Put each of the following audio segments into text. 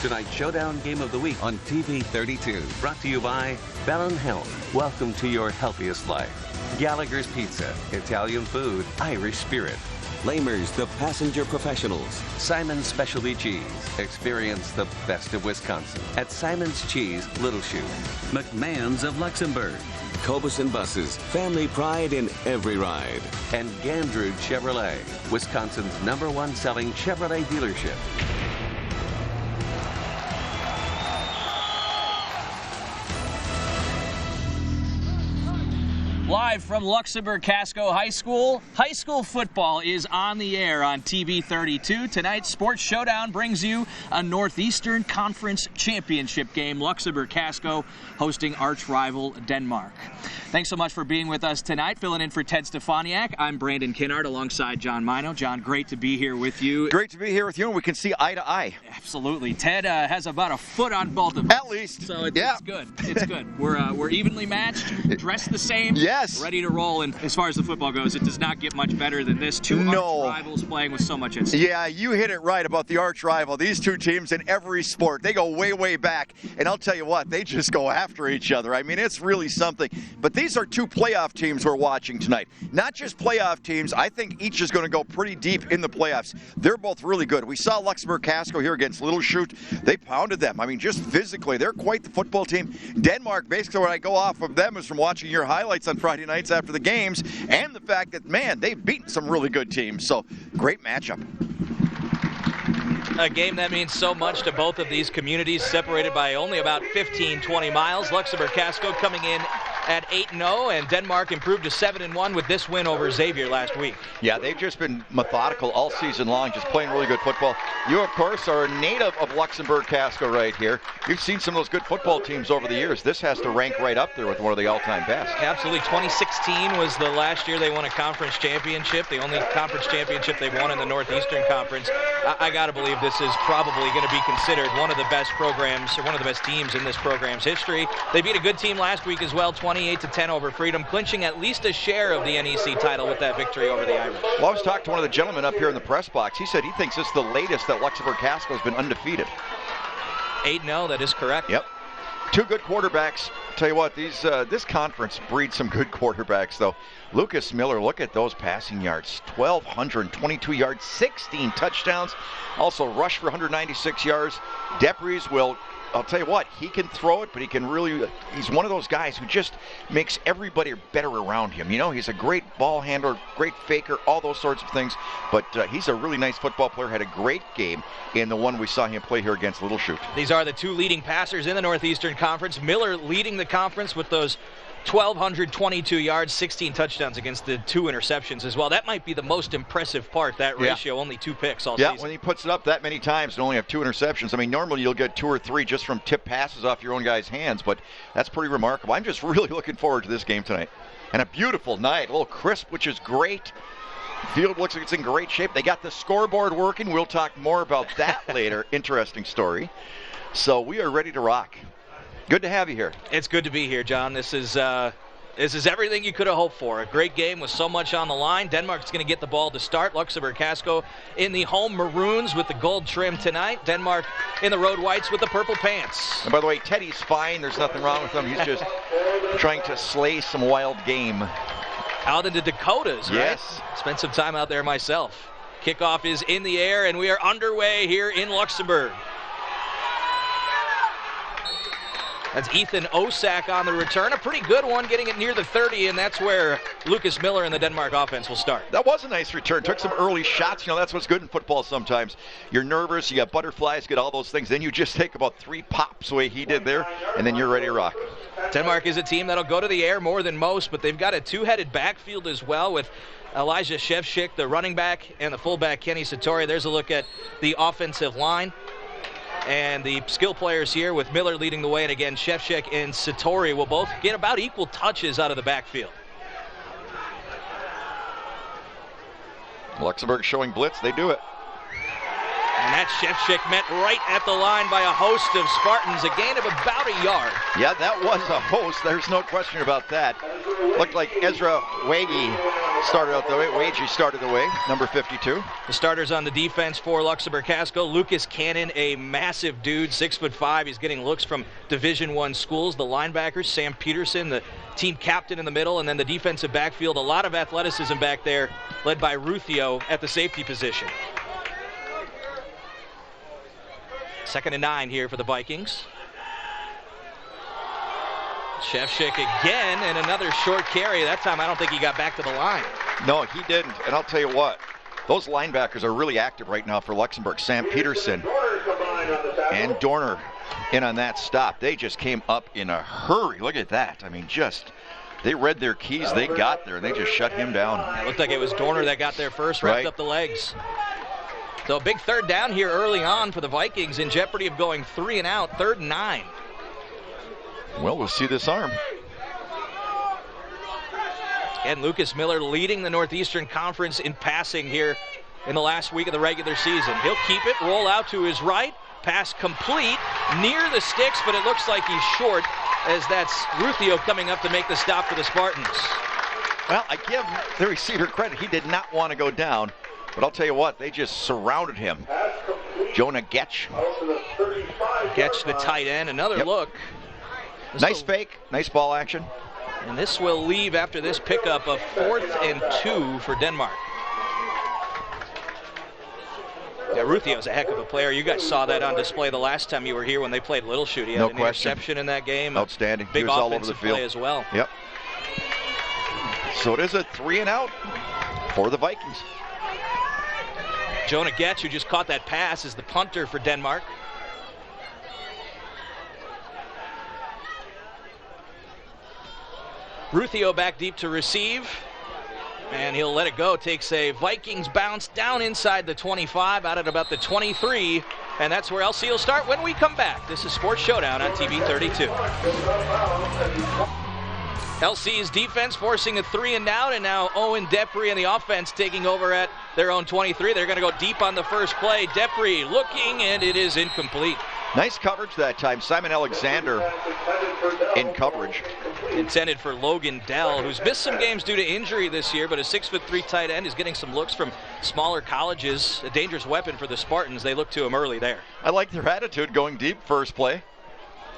tonight's Showdown Game of the Week on TV 32. Brought to you by Bellin Health. Welcome to your healthiest life. Gallagher's Pizza, Italian food, Irish spirit. Lamers, the passenger professionals. Simon's Specialty Cheese. Experience the best of Wisconsin at Simon's Cheese, Little Chute. McMahon's of Luxembourg. Cobus and Buses, family pride in every ride. And Gandrud Chevrolet, Wisconsin's #1 selling Chevrolet dealership. Live from Luxemburg-Casco High School, high school football is on the air on TV 32. Tonight's Sports Showdown brings you a Northeastern Conference Championship game. Luxemburg-Casco hosting arch rival Denmark. Thanks so much for being with us tonight. Filling in for Ted Stefaniak, I'm Brandon Kinnard alongside John Mino. John, great to be here with you. Great to be here with you, and we can see eye to eye. Absolutely. Ted has about a foot on both of us. At least. So it's good. It's good. We're evenly matched, dressed the same. Yes. Ready to roll, and as far as the football goes, it does not get much better than this. Two arch rivals playing with so much at stake. Yeah, you hit it right about the arch rival. These two teams in every sport, they go way, way back, and I'll tell you what, they just go after each other. I mean, it's really something. But these are two playoff teams we're watching tonight. Not just playoff teams. I think each is going to go pretty deep in the playoffs. They're both really good. We saw Luxemburg-Casco here against Little Chute. They pounded them. I mean, just physically, they're quite the football team. Denmark, basically what I go off of them is from watching your highlights on Friday nights after the games, and the fact that, man, they've beaten some really good teams. So, great matchup. A game that means so much to both of these communities, separated by only about 15-20 miles. Luxemburg-Casco coming in at 8-0, and Denmark improved to 7-1 with this win over Xavier last week. Yeah, they've just been methodical all season long, just playing really good football. You, of course, are a native of Luxemburg-Casco right here. You've seen some of those good football teams over the years. This has to rank right up there with one of the all-time best. Absolutely. 2016 was the last year they won a conference championship, the only conference championship they've won in the Northeastern Conference. I got to believe this is probably going to be considered one of the best programs, or one of the best teams in this program's history. They beat a good team last week as well, 28-10 over Freedom, clinching at least a share of the NEC title with that victory over the Irish. Well, I was talking to one of the gentlemen up here in the press box. He said he thinks this is the latest that Luxemburg-Casco has been undefeated. 8-0, that is correct. Yep. Two good quarterbacks. Tell you what, this conference breeds some good quarterbacks, though. Lucas Miller, look at those passing yards. 1,222 yards, 16 touchdowns. Also rushed for 196 yards. Depries will, I'll tell you what, he can throw it, but he can really, he's one of those guys who just makes everybody better around him. You know, he's a great ball handler, great faker, all those sorts of things. But he's a really nice football player, had a great game in the one we saw him play here against Little Chute. These are the two leading passers in the Northeastern Conference. Miller leading the conference with those 1,222 yards, 16 touchdowns against the 2 interceptions as well. That might be the most impressive part, that ratio, only 2 picks all season. Yeah, when he puts it up that many times and only have 2 interceptions, I mean, normally you'll get 2 or 3 just from tip passes off your own guy's hands, but that's pretty remarkable. I'm just really looking forward to this game tonight. And a beautiful night, a little crisp, which is great. Field looks like it's in great shape. They got the scoreboard working. We'll talk more about that later. Interesting story. So we are ready to rock. Good to have you here. It's good to be here, John. This is everything you could have hoped for. A great game with so much on the line. Denmark's going to get the ball to start. Luxemburg-Casco in the home maroons with the gold trim tonight. Denmark in the road whites with the purple pants. And by the way, Teddy's fine. There's nothing wrong with him. He's just trying to slay some wild game. Out in the Dakotas, right? Yes. Spent some time out there myself. Kickoff is in the air, and we are underway here in Luxembourg. That's Ethan Osak on the return. A pretty good one, getting it near the 30, and that's where Lucas Miller and the Denmark offense will start. That was a nice return. Took some early shots. You know, that's what's good in football sometimes. You're nervous, you got butterflies, get all those things. Then you just take about 3 pops the way he did there, and then you're ready to rock. Denmark is a team that'll go to the air more than most, but they've got a 2-headed backfield as well with Elijah Shevchik, the running back, and the fullback Kenny Satori. There's a look at the offensive line. And the skill players here with Miller leading the way, and again, Shevchik and Satori will both get about equal touches out of the backfield. Luxembourg showing blitz, they do it. And that Shevchik met right at the line by a host of Spartans, a gain of about a yard. Yeah, that was a host. There's no question about that. Looked like Ezra Waggy Started out the way. Wagey started the way, number 52. The starters on the defense for Luxemburg-Casco. Lucas Cannon, a massive dude, 6'5". He's getting looks from Division I schools. The linebackers, Sam Peterson, the team captain in the middle, and then the defensive backfield. A lot of athleticism back there, led by Ruthio at the safety position. 2nd and 9 here for the Vikings. Shevchik again, and another short carry. That time I don't think he got back to the line. No, he didn't. And I'll tell you what, those linebackers are really active right now for Luxemburg. Sam Peterson and Dorner in on that stop. They just came up in a hurry. Look at that. I mean, they read their keys. They got there, and they just shut him down. It looked like it was Dorner that got there first, wrapped up the legs. So a big 3rd down here early on for the Vikings, in jeopardy of going 3 and out, 3rd and 9. Well, we'll see this arm. And Lucas Miller leading the Northeastern Conference in passing here in the last week of the regular season. He'll keep it, roll out to his right, pass complete, near the sticks, but it looks like he's short, as that's Ruthio coming up to make the stop for the Spartans. Well, I give the receiver credit. He did not want to go down, but I'll tell you what, they just surrounded him. Jonah Getch. Getch, the tight end, another look. Nice fake, nice ball action. And this will leave after this pickup of 4th and 2 for Denmark. Yeah, Ruthio's a heck of a player. You guys saw that on display the last time you were here when they played Little Shoot. He had an interception in that game. Outstanding. Big he was all over the field play as well. Yep. So it is a 3 and out for the Vikings. Jonah Getch, who just caught that pass, is the punter for Denmark. Ruthio back deep to receive, and he'll let it go. Takes a Vikings bounce down inside the 25, out at about the 23, and that's where LC will start when we come back. This is Sports Showdown on TV 32. LC's defense forcing a 3 and out, and now Owen Depre and the offense taking over at their own 23. They're going to go deep on the first play. Depre looking, and it is incomplete. Nice coverage that time. Simon Alexander in coverage. Intended for Logan Dell, who's missed some games due to injury this year, but a 6'3" tight end is getting some looks from smaller colleges. A dangerous weapon for the Spartans. They look to him early there. I like their attitude going deep first play.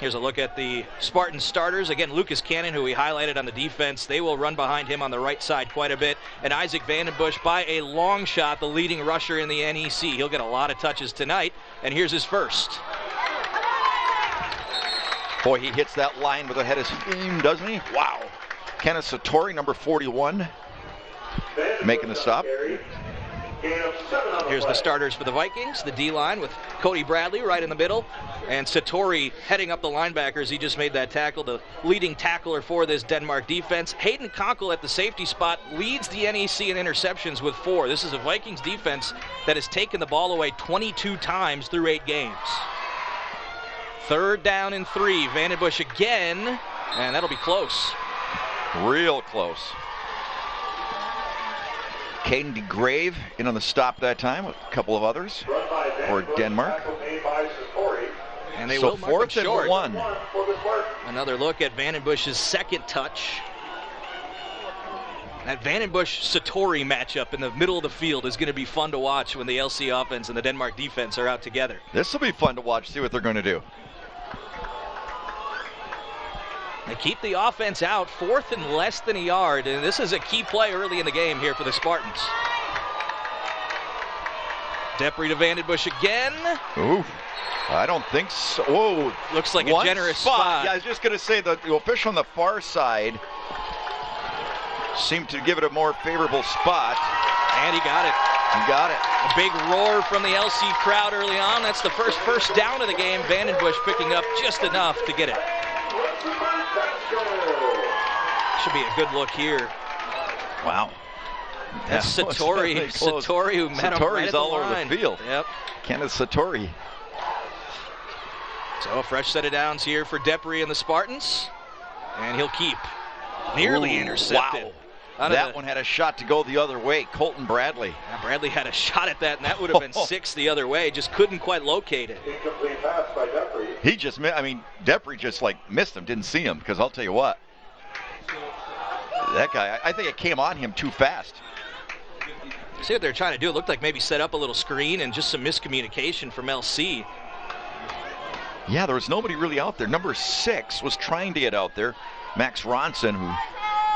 Here's a look at the Spartan starters. Again, Lucas Cannon, who we highlighted on the defense. They will run behind him on the right side quite a bit. And Isaac Vandenbush, by a long shot, the leading rusher in the NEC. He'll get a lot of touches tonight, and here's his first. Boy, he hits that line with a head of steam, doesn't he? Wow. Kenneth Satori, number 41, making the stop. Here's the starters for the Vikings. The D-line with Cody Bradley right in the middle. And Satori heading up the linebackers. He just made that tackle, the leading tackler for this Denmark defense. Hayden Conkle at the safety spot leads the NEC in interceptions with 4. This is a Vikings defense that has taken the ball away 22 times through 8 games. 3rd down and 3. Vandenbush again, and that'll be close. Real close. Caden DeGrave in on the stop that time with a couple of others for Denmark. And they so will mark 4th short. and 1. Another look at Vandenbush's second touch. That Vandenbush-Satori matchup in the middle of the field is going to be fun to watch when the LC offense and the Denmark defense are out together. This will be fun to watch, see what they're going to do. They keep the offense out, 4th and less than a yard, and this is a key play early in the game here for the Spartans. Depre to Vandenbush again. Ooh, I don't think so. Whoa. Looks like a generous spot. Yeah, I was just going to say the official on the far side seemed to give it a more favorable spot. And he got it. He got it. A big roar from the LC crowd early on. That's the first down of the game. Vandenbush picking up just enough to get it. Should be a good look here. Wow. That's Satori. Satori who met him right at the all line. over the field. Yep. Kenneth Satori. So a fresh set of downs here for Depre and the Spartans. And he'll keep. Nearly intercepted. Wow. That one had a shot to go the other way. Colton Bradley. Yeah, Bradley had a shot at that, and that would have been 6 the other way. Just couldn't quite locate it. Incomplete pass by Depre. He just, Depre just missed him, didn't see him, because I'll tell you what. That guy, I think it came on him too fast. See what they're trying to do. It looked like maybe set up a little screen and just some miscommunication from LC. Yeah, there was nobody really out there. Number 6 was trying to get out there. Max Ronson, who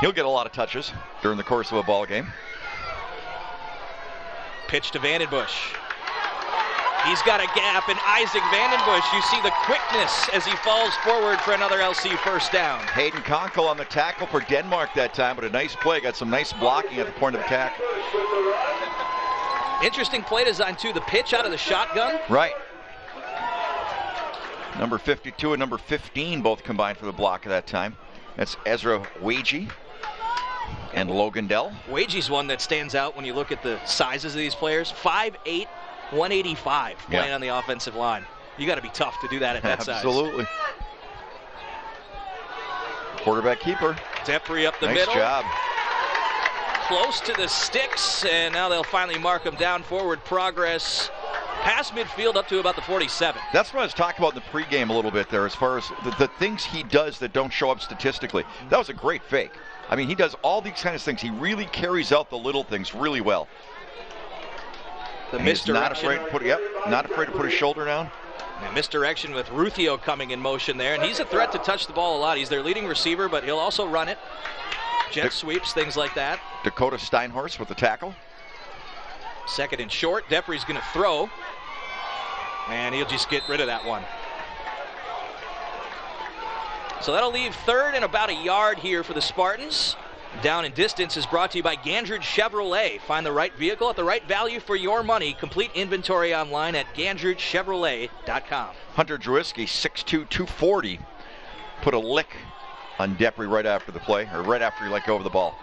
he'll get a lot of touches during the course of a ball game. Pitch to Vandenbush. He's got a gap, and Isaac Vandenbush, you see the quickness as he falls forward for another LC first down. Hayden Conkle on the tackle for Denmark that time, but a nice play. Got some nice blocking at the point of attack. Interesting play design, too. The pitch out of the shotgun. Right. Number 52 and number 15 both combined for the block at that time. That's Ezra Wagee and Logan Dell. Wagee's one that stands out when you look at the sizes of these players. 5'8", 185 playing on the offensive line. You got to be tough to do that at that size. Absolutely. Quarterback keeper. Depre up the nice middle. Nice job. Close to the sticks, and now they'll finally mark him down. Forward progress past midfield up to about the 47. That's what I was talking about in the pregame a little bit there, as far as the things he does that don't show up statistically. That was a great fake. I mean, he does all these kind of things. He really carries out the little things really well. The and misdirection. Not afraid to put his shoulder down. And misdirection with Ruthio coming in motion there, and he's a threat to touch the ball a lot. He's their leading receiver, but he'll also run it. Jet sweeps, things like that. Dakota Steinhorst with the tackle. Second and short. Depre's going to throw, and he'll just get rid of that one. So that'll leave third and about a yard here for the Spartans. Down and Distance is brought to you by Gandridge Chevrolet. Find the right vehicle at the right value for your money. Complete inventory online at GandridgeChevrolet.com. Hunter Drewiski, 6'2", 240, put a lick on Depre right after the play, or right after he let go of the ball.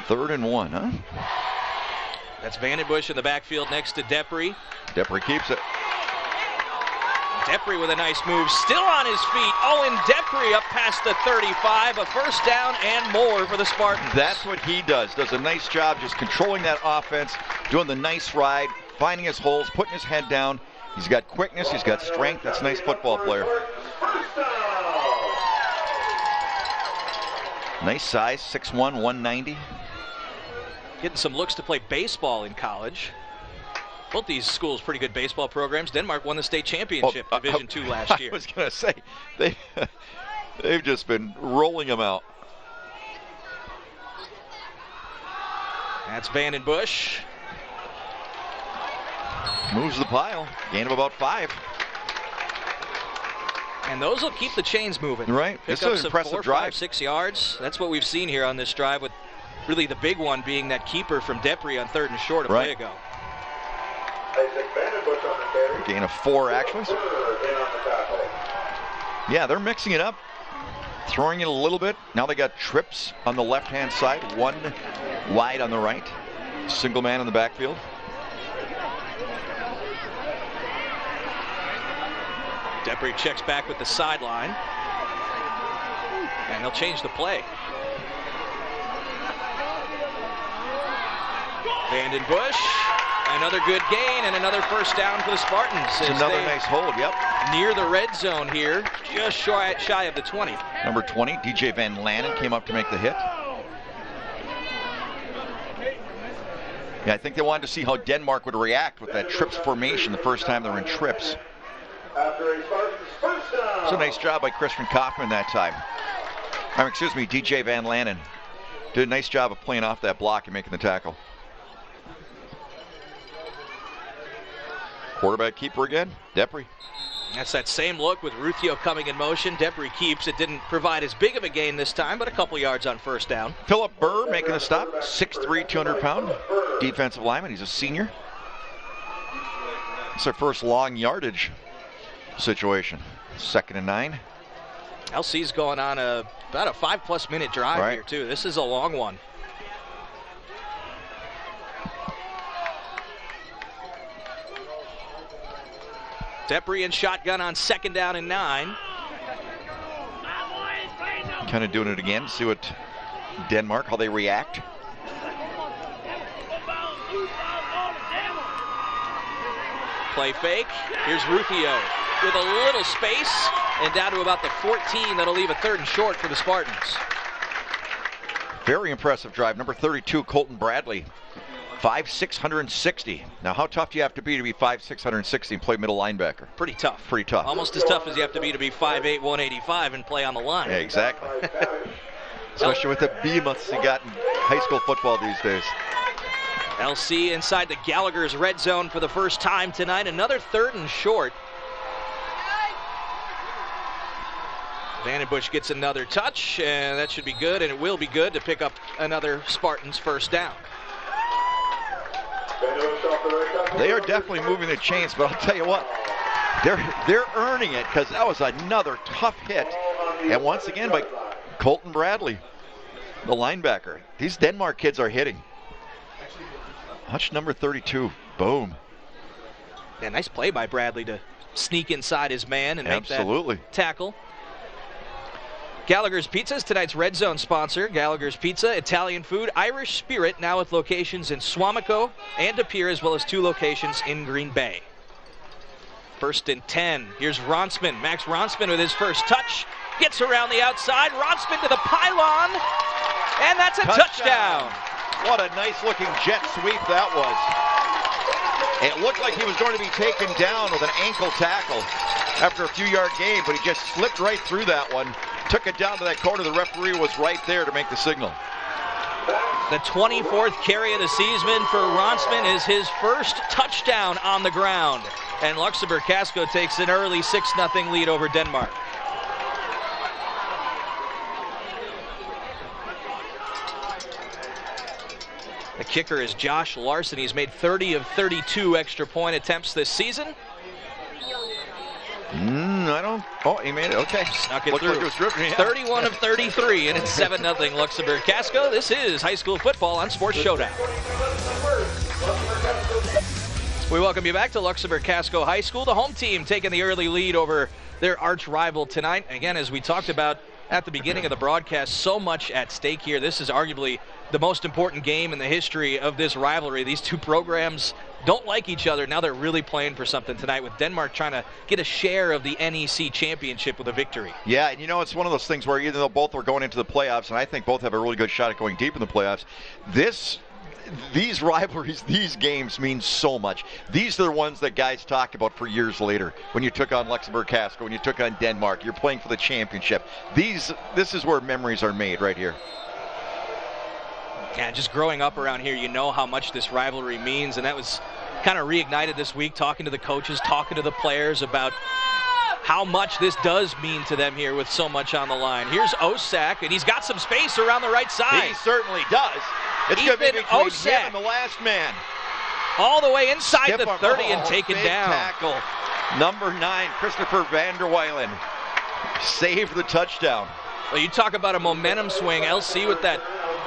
3rd and 1, huh? That's Vandenbush in the backfield next to Depre. Depre keeps it. Depre with a nice move, still on his feet. Owen Depre up past the 35, a first down and more for the Spartans. That's what he does a nice job just controlling that offense, doing the nice ride, finding his holes, putting his head down. He's got quickness, he's got strength. That's a nice football player. Nice size, 6'1", 190. Getting some looks to play baseball in college. Both these schools pretty good baseball programs. Denmark won the state championship, Division II last year. I was going to say, they've just been rolling them out. That's Vandenbush. Moves the pile. Gain of about 5. And those will keep the chains moving. Right. Pick this up is an some impressive 4, drive. 5, 6 yards. That's what we've seen here on this drive, with really the big one being that keeper from Depre on 3rd and short a play ago. Gain of 4, actually. Yeah, they're mixing it up, throwing it a little bit. Now they got trips on the left-hand side, 1 wide on the right. Single man in the backfield. Depre checks back with the sideline, and they'll change the play. Vandenbush. Another good gain and another first down for the Spartans. It's another nice hold, yep. Near the red zone here, just shy of the 20. Number 20, DJ Van Lanen came up to make the hit. Yeah, I think they wanted to see how Denmark would react with that trips formation the first time they were in trips. It's a nice job by Christian Kaufman that time. DJ Van Lanen did a nice job of playing off that block and making the tackle. Quarterback keeper again, Depre. That's that same look with Ruthio coming in motion. Depre keeps. It didn't provide as big of a gain this time, but a couple yards on first down. Philip Burr making the stop, 6'3", 200-pound defensive lineman. He's a senior. It's their first long yardage situation. 2nd and 9. LC's going on about a 5+ minute drive here, too. This is a long one. Depre in shotgun on 2nd down and 9. Kind of doing it again. See what Denmark, how they react. Play fake. Here's Rufio with a little space and down to about the 14. That'll leave a 3rd and short for the Spartans. Very impressive drive. Number 32, Colton Bradley. 5'6", 160. Now, how tough do you have to be 5'6", 160 and play middle linebacker? Pretty tough. Pretty tough. Almost as tough as you have to be 5'8", 185 and play on the line. Yeah, exactly. Especially with the behemoths you got in high school football these days. LC inside the Gallagher's red zone for the first time tonight. Another 3rd and short. Vandenbush gets another touch, and that should be good, and it will be good to pick up another Spartans first down. They are definitely moving the chains, but I'll tell you what, they're earning it, because that was another tough hit. And once again by Colton Bradley, the linebacker. These Denmark kids are hitting. Watch number 32. Boom. Yeah, nice play by Bradley to sneak inside his man and make that tackle. Gallagher's Pizza is tonight's Red Zone sponsor. Gallagher's Pizza, Italian food, Irish spirit, now with locations in Swamico and De Pere, as well as 2 locations in Green Bay. 1st and 10. Here's Ronsman. Max Ronsman with his first touch. Gets around the outside. Ronsman to the pylon. And that's a touchdown. What a nice-looking jet sweep that was. It looked like he was going to be taken down with an ankle tackle after a few-yard gain, but he just slipped right through that one. Took it down to that corner. The referee was right there to make the signal. The 24th carry of the season for Ronsman is his first touchdown on the ground. And Luxemburg-Casco takes an early 6-0 lead over Denmark. The kicker is Josh Larson. He's made 30 of 32 extra point attempts this season. He made it. Okay. Snuck it Looked through. like it was driven, yeah. 31 of 33, and it's 7-0 Luxemburg-Casco. This is high school football on Sports Showdown. We welcome you back to Luxemburg-Casco High School. The home team taking the early lead over their arch rival tonight. Again, as we talked about at the beginning of the broadcast, so much at stake here. This is arguably the most important game in the history of this rivalry. These two programs don't like each other. Now they're really playing for something tonight, with Denmark trying to get a share of the NEC championship with a victory. Yeah, and it's one of those things where even though both are going into the playoffs, and I think both have a really good shot at going deep in the playoffs, these rivalries, these games mean so much. These are the ones that guys talk about for years later. When you took on Luxemburg-Casco, when you took on Denmark, you're playing for the championship. This is where memories are made right here. Yeah, just growing up around here, you know how much this rivalry means, and that was kind of reignited this week, talking to the coaches, talking to the players about how much this does mean to them here with so much on the line. Here's Osak, and he's got some space around the right side. He certainly does. It's going to be between him and the last man. All the way inside the 30 and taken down. Tackle. Number 9, Christopher Vanderweilen. Saved the touchdown. Well, you talk about a momentum swing. LC with that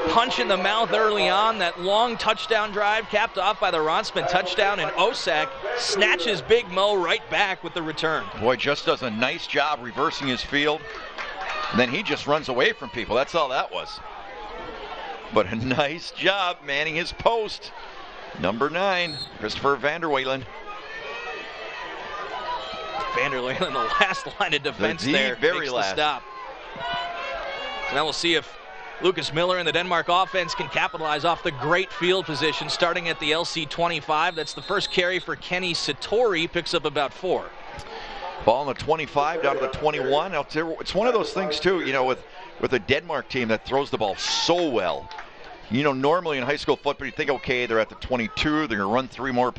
punch in the mouth early on, that long touchdown drive capped off by the Ronsman touchdown, and Osak snatches Big Mo right back with the return. Boy, just does a nice job reversing his field, and then he just runs away from people. That's all that was. But a nice job manning his post. Number 9, Christopher Vanderweilen. Vanderweilen, the last line of defense there, makes the stop. Now we'll see if Lucas Miller and the Denmark offense can capitalize off the great field position starting at the LC 25. That's the first carry for Kenny Satori, picks up about 4. Ball on the 25 down to the 21. It's one of those things too, with a Denmark team that throws the ball so well. Normally in high school football, you think, okay, they're at the 22, they're going to run 3 more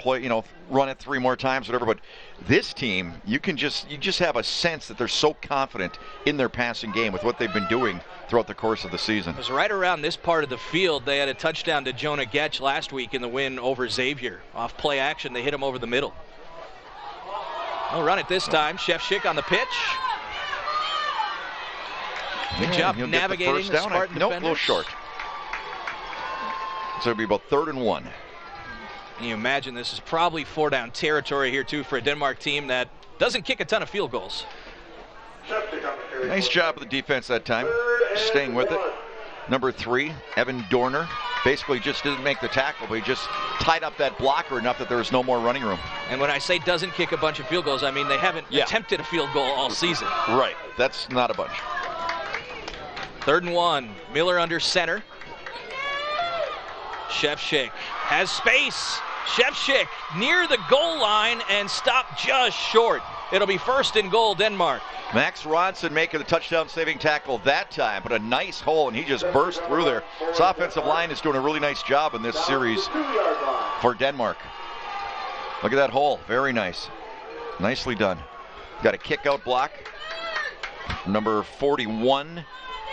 run it 3 more times, whatever. But this team, you just have a sense that they're so confident in their passing game with what they've been doing throughout the course of the season. It was right around this part of the field. They had a touchdown to Jonah Getch last week in the win over Xavier. Off play action, they hit him over the middle. They'll run it this time. Chef Schick on the pitch. Good job navigating the Spartan defenders. Nope, a little short. So it'll be about 3rd and 1. Can you imagine this is probably 4-down territory here too for a Denmark team that doesn't kick a ton of field goals. Nice job of the defense that time, staying with it. Number 3, Evan Dorner. Basically just didn't make the tackle, but he just tied up that blocker enough that there was no more running room. And when I say doesn't kick a bunch of field goals, I mean they haven't attempted a field goal all season. Right. That's not a bunch. 3rd and 1. Miller under center. Shevchik has space. Shevchik near the goal line and stopped just short. It'll be 1st and goal, Denmark. Max Ronson making the touchdown saving tackle that time, but a nice hole, and he just burst through there. This offensive line is doing a really nice job in this series for Denmark. Look at that hole. Very nice. Nicely done. Got a kick out block. Number 41,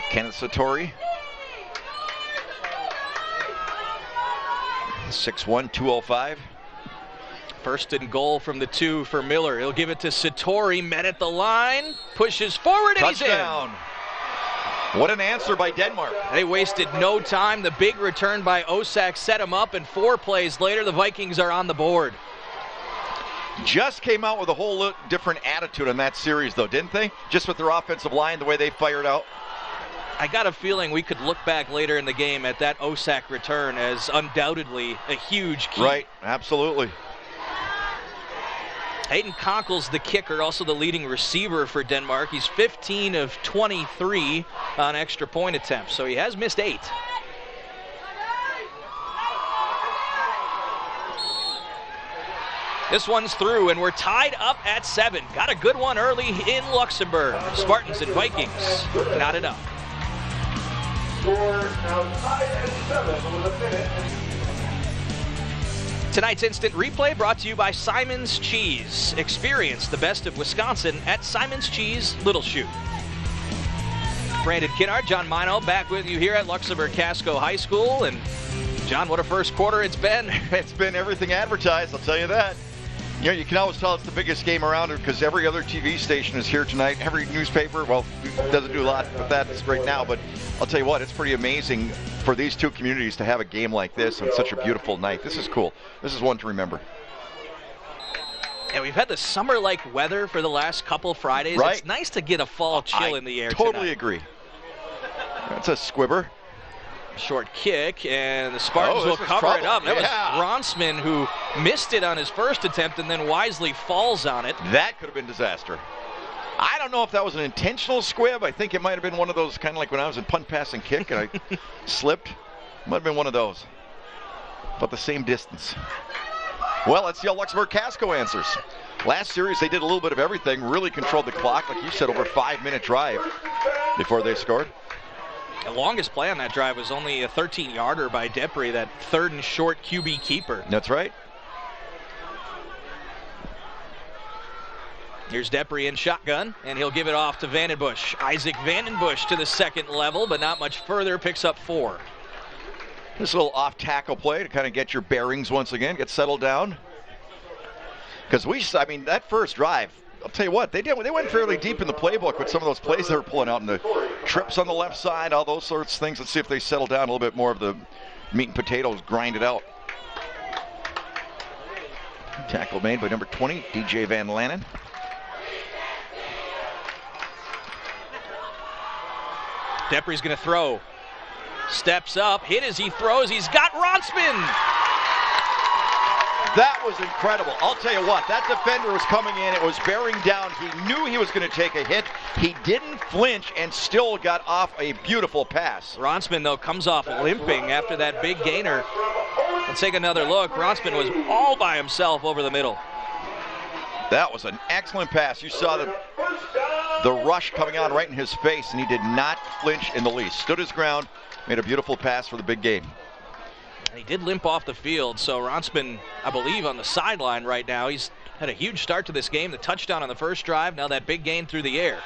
Kenneth Satori. 6'1", 205. 1st and goal from the 2 for Miller. He'll give it to Satori, met at the line, pushes forward, and touchdown. He's in. What an answer by Denmark. They wasted no time. The big return by Osak set him up, and 4 plays later, the Vikings are on the board. Just came out with a whole different attitude on that series, though, didn't they? Just with their offensive line, the way they fired out. I got a feeling we could look back later in the game at that Osak return as undoubtedly a huge key. Right, absolutely. Hayden Konkel's the kicker, also the leading receiver for Denmark. He's 15 of 23 on extra point attempts, so he has missed 8. This one's through, and we're tied up at 7. Got a good one early in Luxembourg. Spartans and Vikings knotted up. Score now tied at 7 with a minute. Tonight's instant replay brought to you by Simon's Cheese. Experience the best of Wisconsin at Simon's Cheese, Little Chute. Brandon Kinnard, John Mino back with you here at Luxemburg-Casco High School. And John, what a first quarter it's been. It's been everything advertised, I'll tell you that. You know, you can always tell it's the biggest game around it because every other TV station is here tonight. Every newspaper, well, doesn't do a lot with that right now, but I'll tell you what, it's pretty amazing for these two communities to have a game like this on such a beautiful night. This is cool. This is one to remember. And we've had the summer-like weather for the last couple Fridays. Right. It's nice to get a fall chill in the air totally tonight. agree. That's a squibber. Short kick, and the Spartans will cover it up. That was Ronsman who missed it on his first attempt and then wisely falls on it. That could have been disaster. I don't know if that was an intentional squib. I think it might have been one of those kind of like when I was in punt, pass, and kick, and I slipped. Might have been one of those. About the same distance. Well, let's see how Luxemburg-Casco answers. Last series, they did a little bit of everything, really controlled the clock, like you said, over a 5-minute drive before they scored. The longest play on that drive was only a 13-yarder by Depre, that 3rd and short QB keeper. That's right. Here's Depre in shotgun, and he'll give it off to Vandenbush. Isaac Vandenbush to the 2nd level, but not much further, picks up 4. This little off-tackle play to kind of get your bearings once again, get settled down. Because that first drive, I'll tell you what, they went fairly deep in the playbook with some of those plays they were pulling out, and the trips on the left side, all those sorts of things. Let's see if they settle down a little bit more of the meat and potatoes, grind it out. Tackle made by number 20, DJ Van Lannen. Depre's going to throw. Steps up, hit as he throws. He's got Ronsman. That was incredible. I'll tell you what, that defender was coming in. It was bearing down. He knew he was going to take a hit. He didn't flinch and still got off a beautiful pass. Ronsman, though, comes off limping after that big gainer. Let's take another look. Ronsman was all by himself over the middle. That was an excellent pass. You saw the rush coming on right in his face, and he did not flinch in the least. Stood his ground, made a beautiful pass for the big gain. He did limp off the field, so Ronsman, I believe, on the sideline right now. He's had a huge start to this game. The touchdown on the first drive, now that big gain through the air.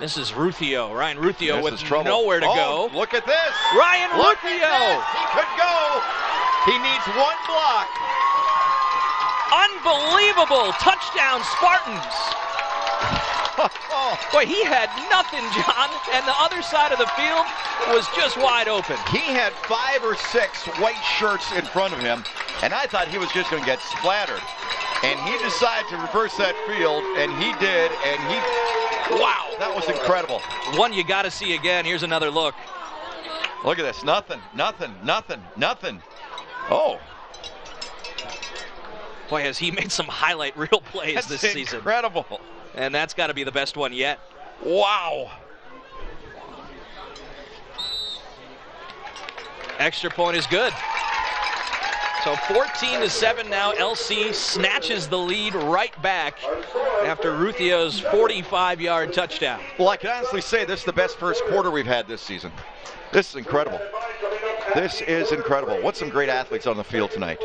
This is Ruthiot. Ryan Ruthiot with nowhere to go. Look at this. Ryan Ruthiot. He could go. He needs one block. Unbelievable. Touchdown, Spartans. Boy, he had nothing, John, and the other side of the field was just wide open. He had 5 or 6 white shirts in front of him, and I thought he was just going to get splattered. And he decided to reverse that field, and he did, and wow, that was incredible. One you got to see again. Here's another look. Look at this. Nothing. Oh. Boy, has he made some highlight reel plays this season. Incredible. And that's got to be the best one yet. Wow. Extra point is good. So 14-7 now. LC snatches the lead right back after Ruthio's 45-yard touchdown. Well, I can honestly say this is the best first quarter we've had this season. This is incredible. This is incredible. What some great athletes on the field tonight.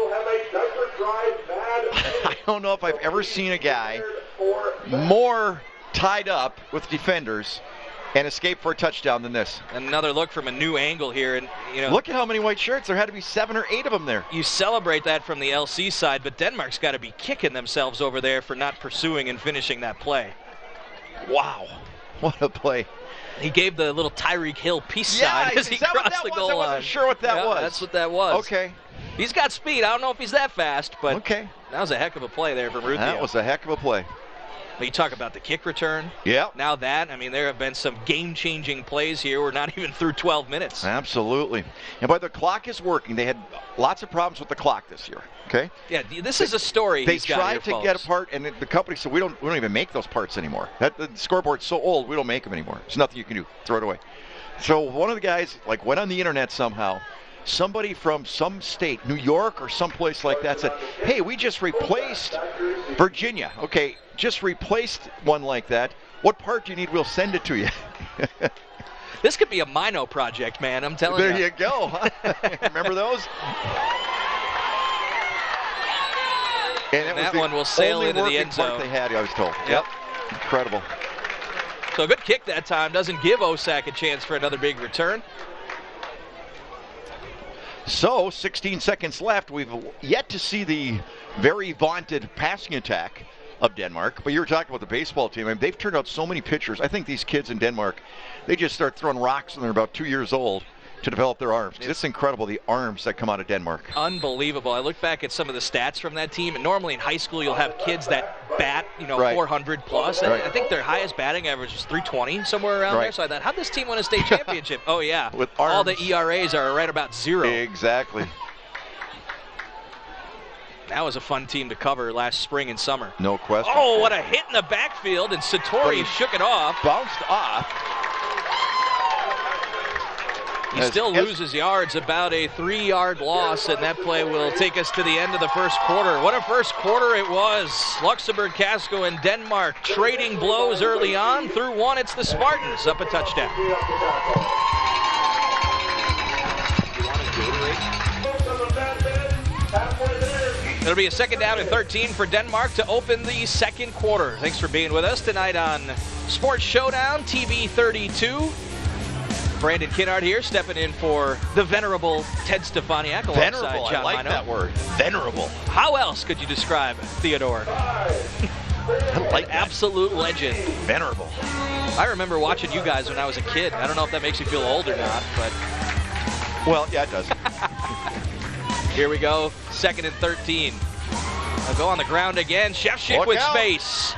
I don't know if I've ever seen a guy more tied up with defenders and escape for a touchdown than this. Another look from a new angle here, and look at how many white shirts. There had to be 7 or 8 of them there. You celebrate that from the LC side, but Denmark's got to be kicking themselves over there for not pursuing and finishing that play. Wow, what a play. He gave the little Tyreek Hill peace sign as he crossed the goal line. I wasn't sure what that was. That's what that was. Okay. He's got speed. I don't know if he's that fast, but okay. That was a heck of a play there from Ruthio. That was a heck of a play. You talk about the kick return. Yeah. Now that, there have been some game-changing plays here. We're not even through 12 minutes. Absolutely. And by the clock is working. They had lots of problems with the clock this year. Okay. Yeah, this is a story. They tried to get a part, and the company said we don't even make those parts anymore. The scoreboard's so old, we don't make them anymore. There's nothing you can do. Throw it away. So one of the guys went on the internet somehow. Somebody from some state, New York or someplace like that, said, hey, we just replaced Virginia. Okay, just replaced one like that. What part do you need? We'll send it to you. This could be a Mino project, man. I'm telling you. There you go. Huh? Remember those? And that one will sail into the end zone. They had, I was told. Yep. Incredible. So a good kick that time. Doesn't give Osak a chance for another big return. So, 16 seconds left. We've yet to see the very vaunted passing attack of Denmark. But you were talking about the baseball team. They've turned out so many pitchers. I think these kids in Denmark, they just start throwing rocks when they're about 2 years old to develop their arms. It's incredible, the arms that come out of Denmark. Unbelievable. I look back at some of the stats from that team, and normally in high school you'll have kids that bat, right. 400 plus. Right. I think their highest batting average is 320, somewhere around there. So I thought, how'd this team win a state championship? Oh, yeah. With arms. All the ERAs are right about 0. Exactly. That was a fun team to cover last spring and summer. No question. Oh, what a hit in the backfield, and Satori shook it off. Bounced off. He still loses yards, about a 3-yard loss, and that play will take us to the end of the first quarter. What a first quarter it was. Luxemburg-Casco and Denmark trading blows early on. Through one, it's the Spartans up a touchdown. It'll be a second down and 13 for Denmark to open the second quarter. Thanks for being with us tonight on Sports Showdown, TV 32. Brandon Kinnard here, stepping in for the venerable Ted Stefaniak alongside Venerable, John I like Mino. that word. Venerable. How else could you describe Theodore? I like that. Absolute legend. Venerable. I remember watching you guys when I was a kid. I don't know if that makes you feel old or not, but... Well, yeah, it does. Here we go, second and 13. They'll go on the ground again. Shevchik with space.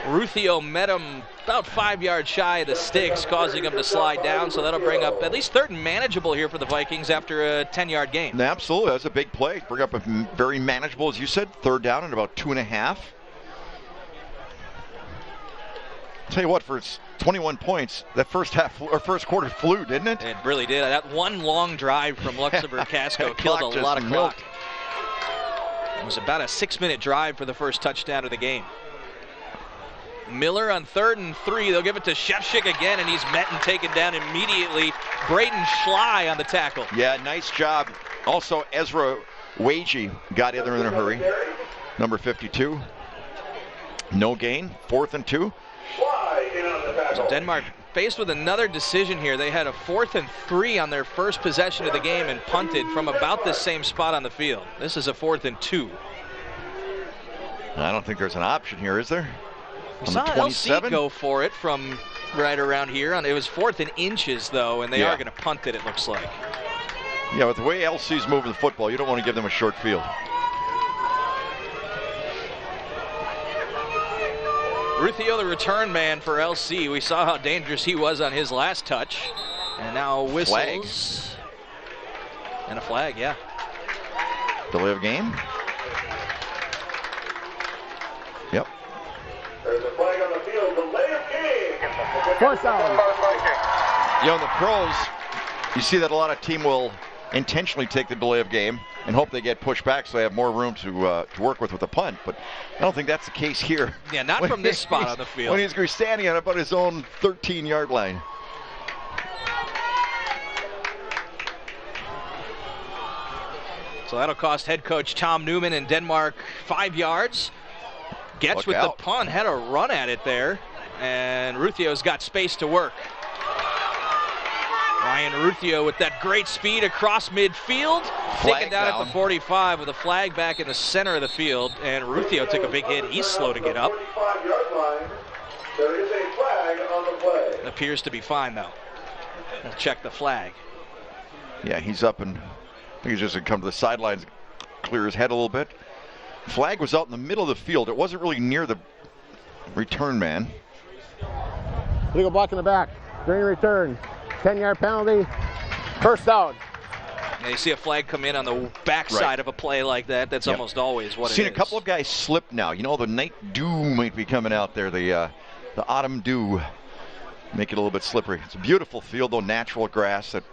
Ruthio met him about 5 yards shy of the sticks, causing him to slide down, so that'll bring up at least third and manageable here for the Vikings after a 10-yard gain. Absolutely, that's a big play. Bring up a very manageable, as you said, third down and about 2.5. Tell you what, for 21 points, that first quarter flew, didn't it? It really did. That one long drive from Luxemburg-Casco killed a lot of clock. It was about a 6-minute drive for the first touchdown of the game. Miller on 3rd and 3. They'll give it to Shevchik again, and he's met and taken down immediately. Braden Schley on the tackle. Yeah, nice job. Also, Ezra Wagey got in there in a hurry. Number 52. No gain. 4th and 2. So Denmark faced with another decision here. They had a 4th and 3 on their first possession of the game and punted from about the same spot on the field. This is a 4th and 2. I don't think there's an option here, is there? We saw LC go for it from right around here. It was 4th and inches, though, and they are going to punt it, it looks like. Yeah, with the way LC's moving the football, you don't want to give them a short field. Ruthio, the return man for LC. We saw how dangerous he was on his last touch. And now whistles. And a flag, yeah. Delay of game. Yep. There's a flag on the field. Delay of game. Force out. You know, in the pros, you see that a lot of team will intentionally take the delay of game and hope they get pushed back so they have more room to work with the punt. But I don't think that's the case here. Yeah, not from this spot on the field. When he's standing on about his own 13-yard line. So that'll cost head coach Tom Newman in Denmark 5 yards. Getz Look with out. the punt, had a run at it there. And Ruthio's got space to work. Ryan Ruthio with that great speed across midfield. Taken down at the 45 with a flag back in the center of the field. And Ruthio took a big hit. He's slow to get up. 45-yard line. There is a flag on the play. Appears to be fine, though. We'll check the flag. Yeah, he's up, and I think he's just going to come to the sidelines, clear his head a little bit. Flag was out in the middle of the field. It wasn't really near the return man. Legal block in the back. During return. 10-yard penalty. First down. Now you see a flag come in on the backside Right. of a play like that. That's almost always what it is. Seen a couple of guys slip now. You know, the night dew might be coming out there. The autumn dew. Make it a little bit slippery. It's a beautiful field, though, natural grass that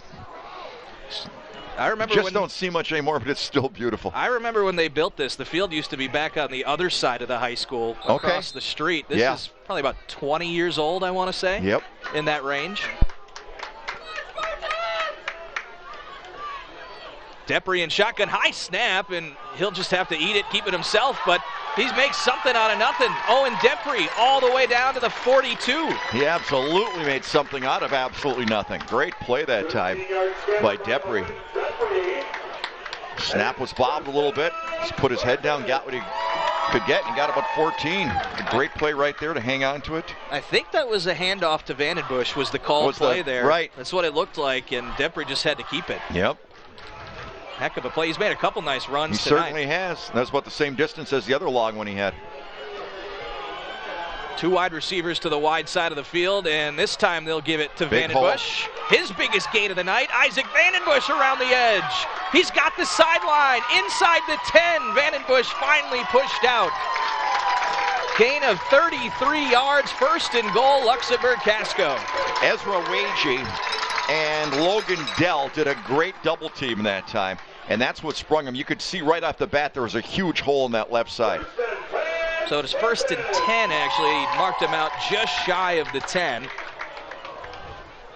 I remember just when don't see much anymore, but it's still beautiful. I remember when they built this, the field used to be back on the other side of the high school across the street. This is probably about 20 years old, I want to say. Yep. In that range. Depri and shotgun, high snap, and he'll just have to eat it, keep it himself, but he makes something out of nothing. Owen Depri all the way down to the 42. He absolutely made something out of absolutely nothing. Great play that time by Depri. Snap was bobbed a little bit. Just put his head down, got what he could get, and got about 14. A great play right there to hang on to it. I think that was a handoff to Vandenbush was the called play there. Right. That's what it looked like, and Depri just had to keep it. Yep. Heck of a play. He's made a couple nice runs He tonight. certainly has. That's about the same distance as the other long one he had. Two wide receivers to the wide side of the field, and this time they'll give it to Big Vandenbush. His biggest gain of the night, Isaac Vandenbush around the edge. He's got the sideline inside the 10. Vandenbush finally pushed out. Gain of 33 yards, first and goal, Luxemburg-Casco. Ezra Wagey and Logan Dell did a great double team that time, and that's what sprung him. You could see right off the bat there was a huge hole in that left side. So it's first and 10, actually. He marked him out just shy of the 10.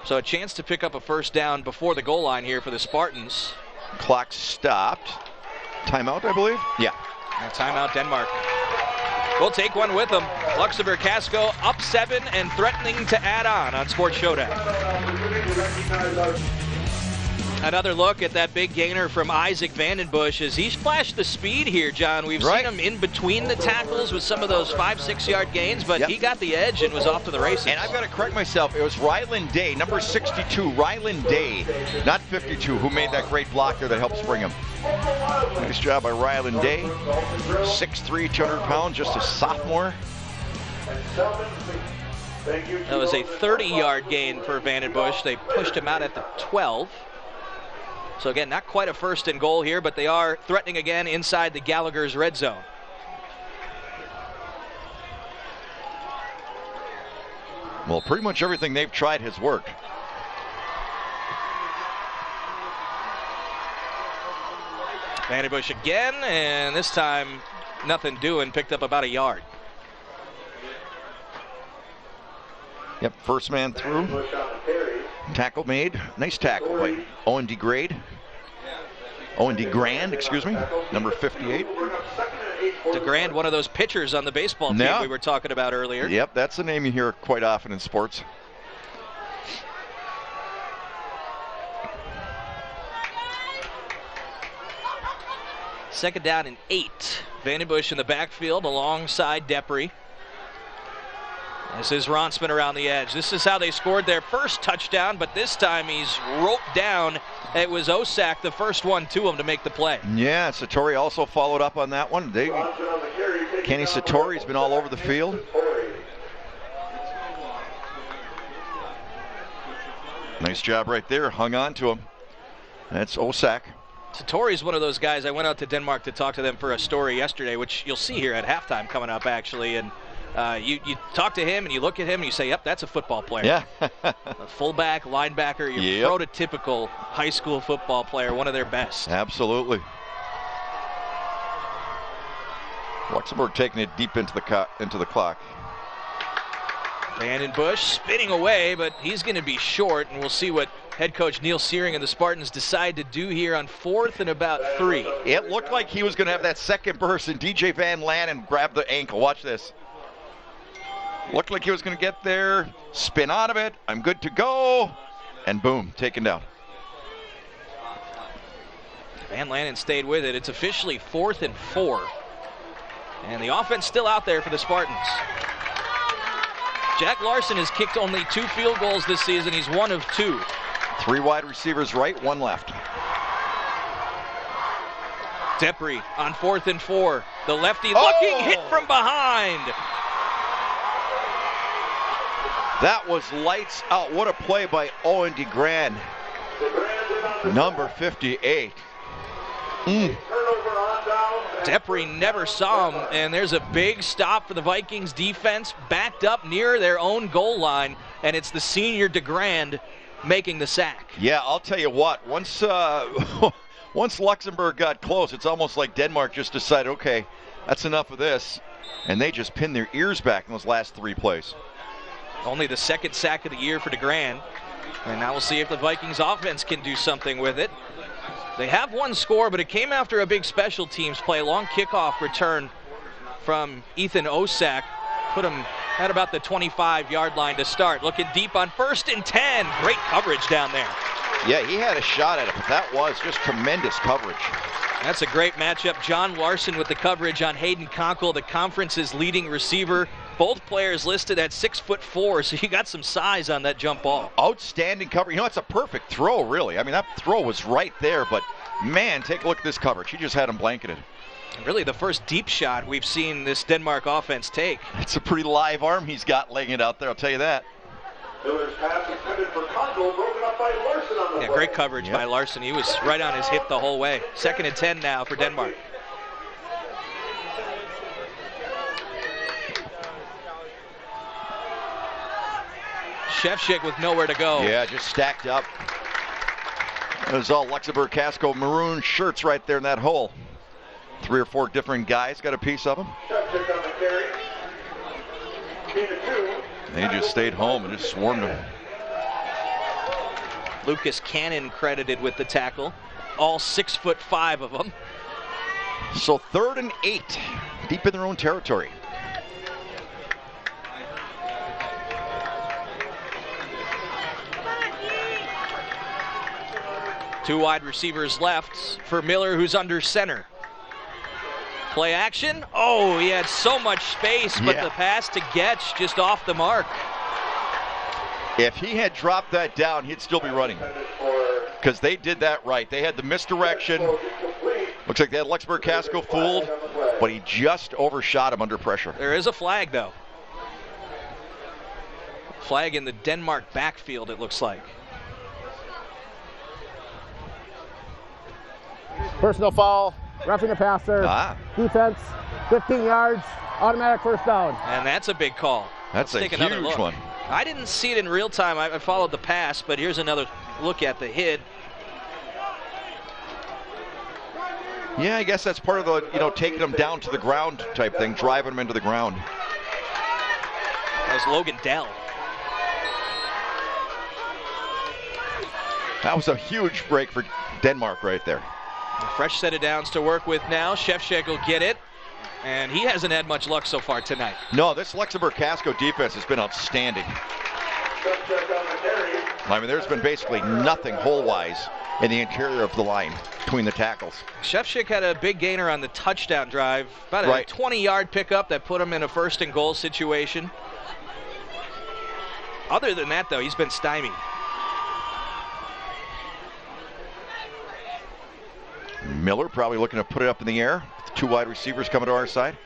So a chance to pick up a first down before the goal line here for the Spartans. Clock stopped. Timeout, I believe? Yeah. And timeout, Denmark. We'll take one with them. Luxemburg-Casco up 7 and threatening to add on Sports Showdown. Another look at that big gainer from Isaac Vandenbush as he's flashed the speed here, John. We've seen him in between the tackles with some of those 5-6 yard gains, but he got the edge and was off to the races. And I've got to correct myself. It was Ryland Day, number 62, Ryland Day, not 52, who made that great block there that helped spring him. Nice job by Ryland Day. 6'3", 200 pounds, just a sophomore. That was a 30-yard gain for Vandenbush. They pushed him out at the 12. So again, not quite a first and goal here, but they are threatening again inside the Gallagher's red zone. Well, pretty much everything they've tried has worked. Vandenbush again, and this time nothing doing, picked up about a yard. Yep, first man through. Tackle made. Nice tackle by Owen DeGrand, excuse me, number 58. DeGrand, one of those pitchers on the baseball team we were talking about earlier. Yep, that's a name you hear quite often in sports. Second down and 8. Vandenbush in the backfield alongside Depri. This is Ronsman around the edge. This is how they scored their first touchdown, but this time he's roped down. It was Osak, the first one to him to make the play. Yeah, Satori also followed up on that one. Kenny Satori's been all over the field. Nice job right there. Hung on to him. That's Osak. Satori's one of those guys. I went out to Denmark to talk to them for a story yesterday, which you'll see here at halftime coming up, actually. And you talk to him and you look at him and you say, yep, that's a football player. Yeah. A fullback, linebacker, your prototypical high school football player, one of their best. Absolutely. Luxembourg taking it deep into the clock. Brandon Bush spinning away, but he's going to be short, and we'll see what head coach Neil Searing and the Spartans decide to do here on 4th and about 3. It looked like he was going to have that second burst, and DJ Van Lanen grabbed the ankle. Watch this. Looked like he was going to get there, spin out of it, I'm good to go, and boom, taken down. Van Lanen stayed with it. It's officially 4th and 4. And the offense still out there for the Spartans. Jack Larson has kicked only 2 field goals this season. He's 1 of 2. 3 wide receivers right, 1 left. Depri on 4th and 4. The lefty looking, hit from behind. That was lights out. What a play by Owen DeGrand. Number 58. Depri never saw him, and there's a big stop for the Vikings defense, backed up near their own goal line, and it's the senior DeGrand making the sack. Yeah, I'll tell you what, once Luxembourg got close, it's almost like Denmark just decided, okay, that's enough of this, and they just pinned their ears back in those last 3 plays. Only the 2nd sack of the year for DeGrand, and now we'll see if the Vikings offense can do something with it. They have 1 score, but it came after a big special teams play. Long kickoff return from Ethan Osak. Put him at about the 25-yard line to start. Looking deep on 1st and 10. Great coverage down there. Yeah, he had a shot at it, but that was just tremendous coverage. That's a great matchup. John Larson with the coverage on Hayden Conkle, the conference's leading receiver. Both players listed at 6'4", so you got some size on that jump ball. Outstanding coverage. You know, it's a perfect throw, really. I mean, that throw was right there, but man, take a look at this coverage. He just had him blanketed. Really the first deep shot we've seen this Denmark offense take. It's a pretty live arm he's got laying it out there, I'll tell you that. Miller's pass intended for Conkle, broken up by Larson on the play. Great coverage by Larson. He was right on his hip the whole way. 2nd and 10 now for Denmark. Shevchik with nowhere to go. Yeah, just stacked up. It was all Luxemburg-Casco maroon shirts right there in that hole. 3 or 4 different guys got a piece of them. Shevchik on the carry. They just stayed home and just swarmed them. Lucas Cannon credited with the tackle. All 6'5" of them. So 3rd and 8, deep in their own territory. Two wide receivers left for Miller, who's under center. Play action. Oh, he had so much space, but the pass to Getch just off the mark. If he had dropped that down, he'd still be running. Because they did that right. They had the misdirection. Looks like they had Luxemburg-Casco fooled, but he just overshot him under pressure. There is a flag, though. Flag in the Denmark backfield, it looks like. Personal foul, roughing the passer, defense, 15 yards, automatic 1st down. And that's a big call. That's a huge one. I didn't see it in real time. I followed the pass, but here's another look at the hit. Yeah, I guess that's part of the, taking them down to the ground type thing, driving them into the ground. That was Logan Dell. That was a huge break for Denmark right there. A fresh set of downs to work with now. Shevchik will get it, and he hasn't had much luck so far tonight. No, this Luxemburg-Casco defense has been outstanding. I mean, there's been basically nothing hole-wise in the interior of the line between the tackles. Shevchik had a big gainer on the touchdown drive, about a 20-yard pickup that put him in a 1st and goal situation. Other than that, though, he's been stymied. Miller probably looking to put it up in the air. 2 wide receivers coming to our side.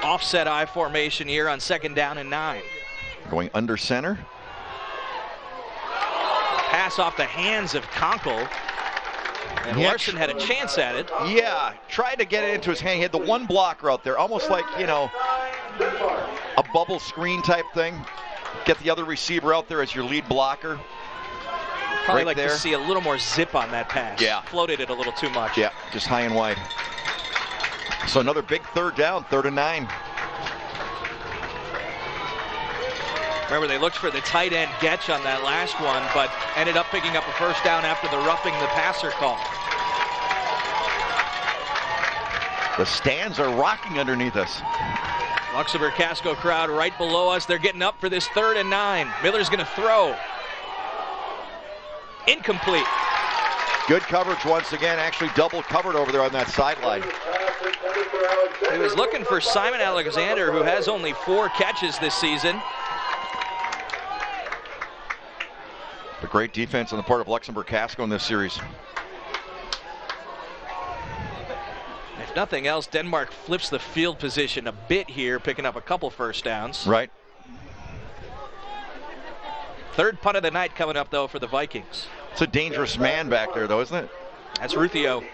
offset I formation here on 2nd down and 9. Going under center. Pass off the hands of Conkle. And Larson had a chance at it. Yeah, tried to get it into his hand. He had the one blocker out there, almost like, you know, a bubble screen type thing. Get the other receiver out there as your lead blocker. Probably right like there. to see a little more zip on that pass. Yeah. Floated it a little too much. Yeah, just high and wide. So another big 3rd down, 3rd and 9. Remember, they looked for the tight end Getch on that last one, but ended up picking up a 1st down after the roughing the passer call. The stands are rocking underneath us. Luxemburg-Casco crowd right below us. They're getting up for this 3rd and 9. Miller's going to throw. Incomplete. Good coverage once again, actually double covered over there on that sideline. He was looking for Simon Alexander, who has only 4 catches this season. A great defense on the part of Luxemburg-Casco in this series. If nothing else, Denmark flips the field position a bit here, picking up a couple 1st downs. Right. 3rd punt of the night coming up, though, for the Vikings. It's a dangerous man back there, though, isn't it? That's Ruthio.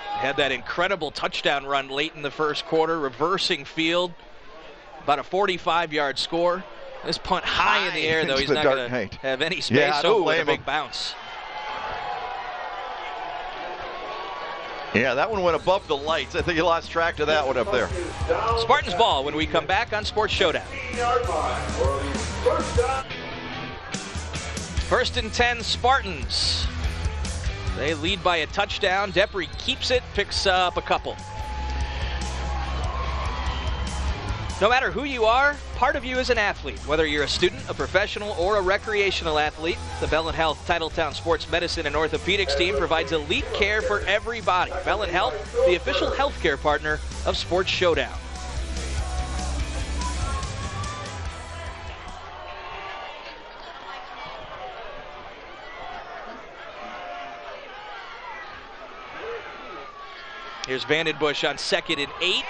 Had that incredible touchdown run late in the 1st quarter, reversing field. About a 45-yard score. This punt high in the air, though. He's not going to have any space. Yeah, I don't blame a big him. Bounce. Yeah, that one went above the lights. I think you lost track of that one up there. Spartans ball when we come back on Sports Showdown. 1st and 10, Spartans. They lead by a touchdown. Depre keeps it, picks up a couple. No matter who you are, part of you is an athlete. Whether you're a student, a professional, or a recreational athlete, the Bellin Health Titletown Sports Medicine and Orthopedics team provides elite care for everybody. Bellin Health, the official healthcare partner of Sports Showdown. Here's Vandenbush on 2nd and 8.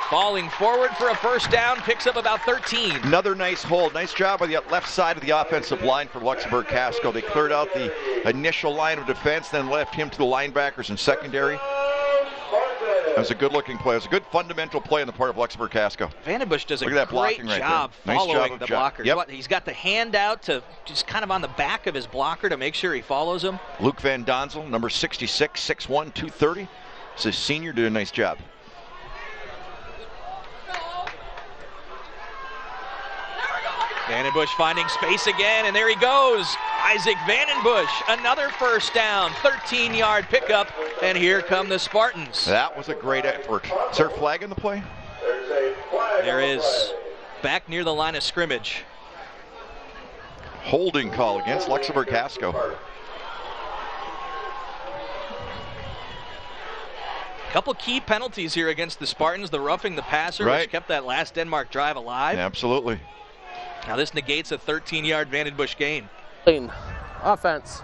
Falling forward for a 1st down, picks up about 13. Another nice hold. Nice job on the left side of the offensive line for Luxemburg-Casco. They cleared out the initial line of defense, then left him to the linebackers in secondary. That was a good-looking play. It was a good fundamental play on the part of Luxemburg-Casco. Vandenbush does a great right job following the blocker. Yep. He's got the hand out to just kind of on the back of his blocker to make sure he follows him. Luke Van Donzel, number 66, 6'1", 230. This is senior, did a nice job. Vandenbush finding space again, and there he goes. Isaac Vandenbush, another 1st down, 13-yard pickup, and here come the Spartans. That was a great effort. Is there a flag in the play? There is. Back near the line of scrimmage. Holding call against Luxemburg-Casco. Couple key penalties here against the Spartans. The roughing the passer, right, which kept that last Denmark drive alive. Absolutely. Now this negates a 13-yard Vandenbush gain. Offense.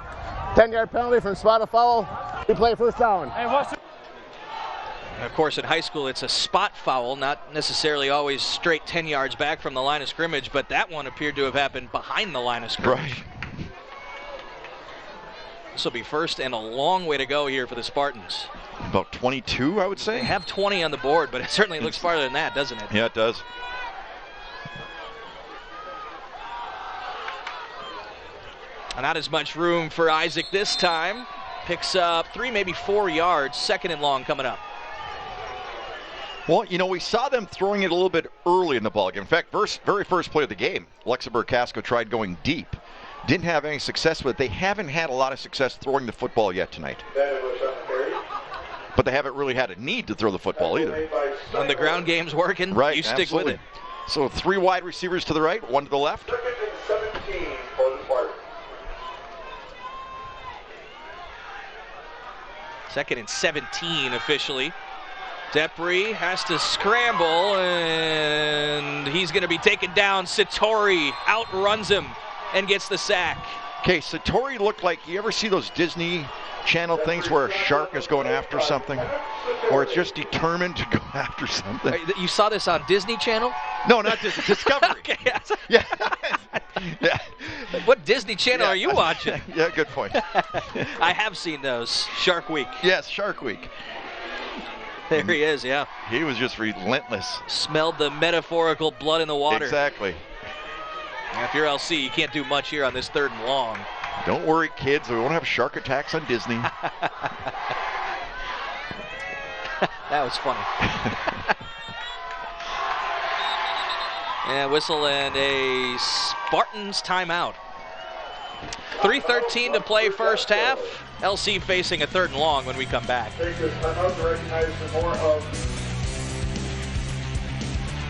10-yard penalty from spot of foul. We play 1st down. And of course, in high school, it's a spot foul, not necessarily always straight 10 yards back from the line of scrimmage, but that one appeared to have happened behind the line of scrimmage. Right. This will be 1st and a long way to go here for the Spartans. About 22, I would say. They have 20 on the board, but it certainly looks farther than that, doesn't it? Yeah, it does. Not as much room for Isaac this time. Picks up 3, maybe 4 yards. 2nd and long coming up. Well, you know, we saw them throwing it a little bit early in the ballgame. In fact, very first play of the game, Luxemburg-Casco tried going deep. Didn't have any success with it. They haven't had a lot of success throwing the football yet tonight. But they haven't really had a need to throw the football either. When the ground game's working, right, you stick absolutely with it. So 3 wide receivers to the right, 1 to the left. 2nd and 17 officially. Depre has to scramble, and he's going to be taken down. Satori outruns him and gets the sack. Okay, Satori looked like, you ever see those Disney Channel things where a shark is going after something? Or it's just determined to go after something? You saw this on Disney Channel? No, not Disney, Discovery. Okay. Yeah. Yeah. What Disney Channel are you watching? Yeah, good point. I have seen those. Shark Week. Yes, Shark Week. There he is, yeah. He was just relentless. Smelled the metaphorical blood in the water. Exactly. If you're LC, you can't do much here on this 3rd and long. Don't worry, kids. We won't have shark attacks on Disney. That was funny. And whistle and a Spartans timeout. 3:13 to play first half. LC facing a 3rd and long when we come back.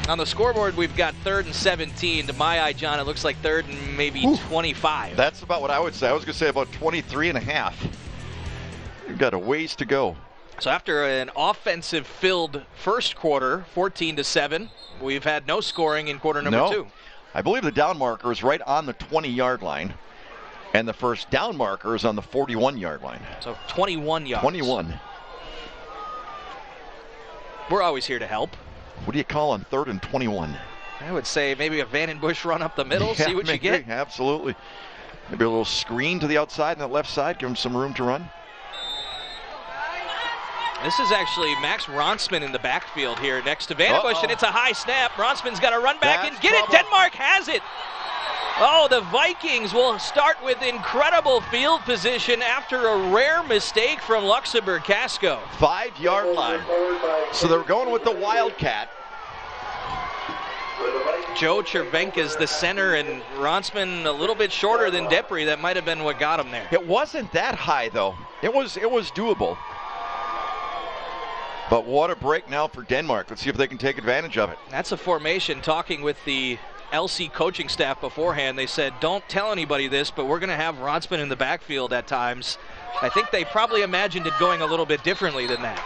On the scoreboard, we've got 3rd and 17. To my eye, John, it looks like 3rd and maybe 25. That's about what I would say. I was going to say about 23 and a half. You've got a ways to go. So after an offensive-filled first quarter, 14-7, we've had no scoring in quarter number 2. I believe the down marker is right on the 20-yard line, and the first down marker is on the 41-yard line. So 21 yards. 21. We're always here to help. What do you call on 3rd and 21? I would say maybe a Vandenbush run up the middle, see what you get. Absolutely. Maybe a little screen to the outside and the left side, give him some room to run. This is actually Max Ronsman in the backfield here next to Vandenbush, and it's a high snap. Ronsman's got to run back and get it. Denmark has it. Oh, the Vikings will start with incredible field position after a rare mistake from Luxemburg-Casco. 5-yard line. So they're going with the Wildcat. Joe Chervenka's the center, and Ronsman a little bit shorter than Depre. That might have been what got him there. It wasn't that high, though. It was doable. But what a break now for Denmark. Let's see if they can take advantage of it. That's a formation. Talking with the LC coaching staff beforehand, they said, don't tell anybody this, but we're going to have Ronsman in the backfield at times. I think they probably imagined it going a little bit differently than that.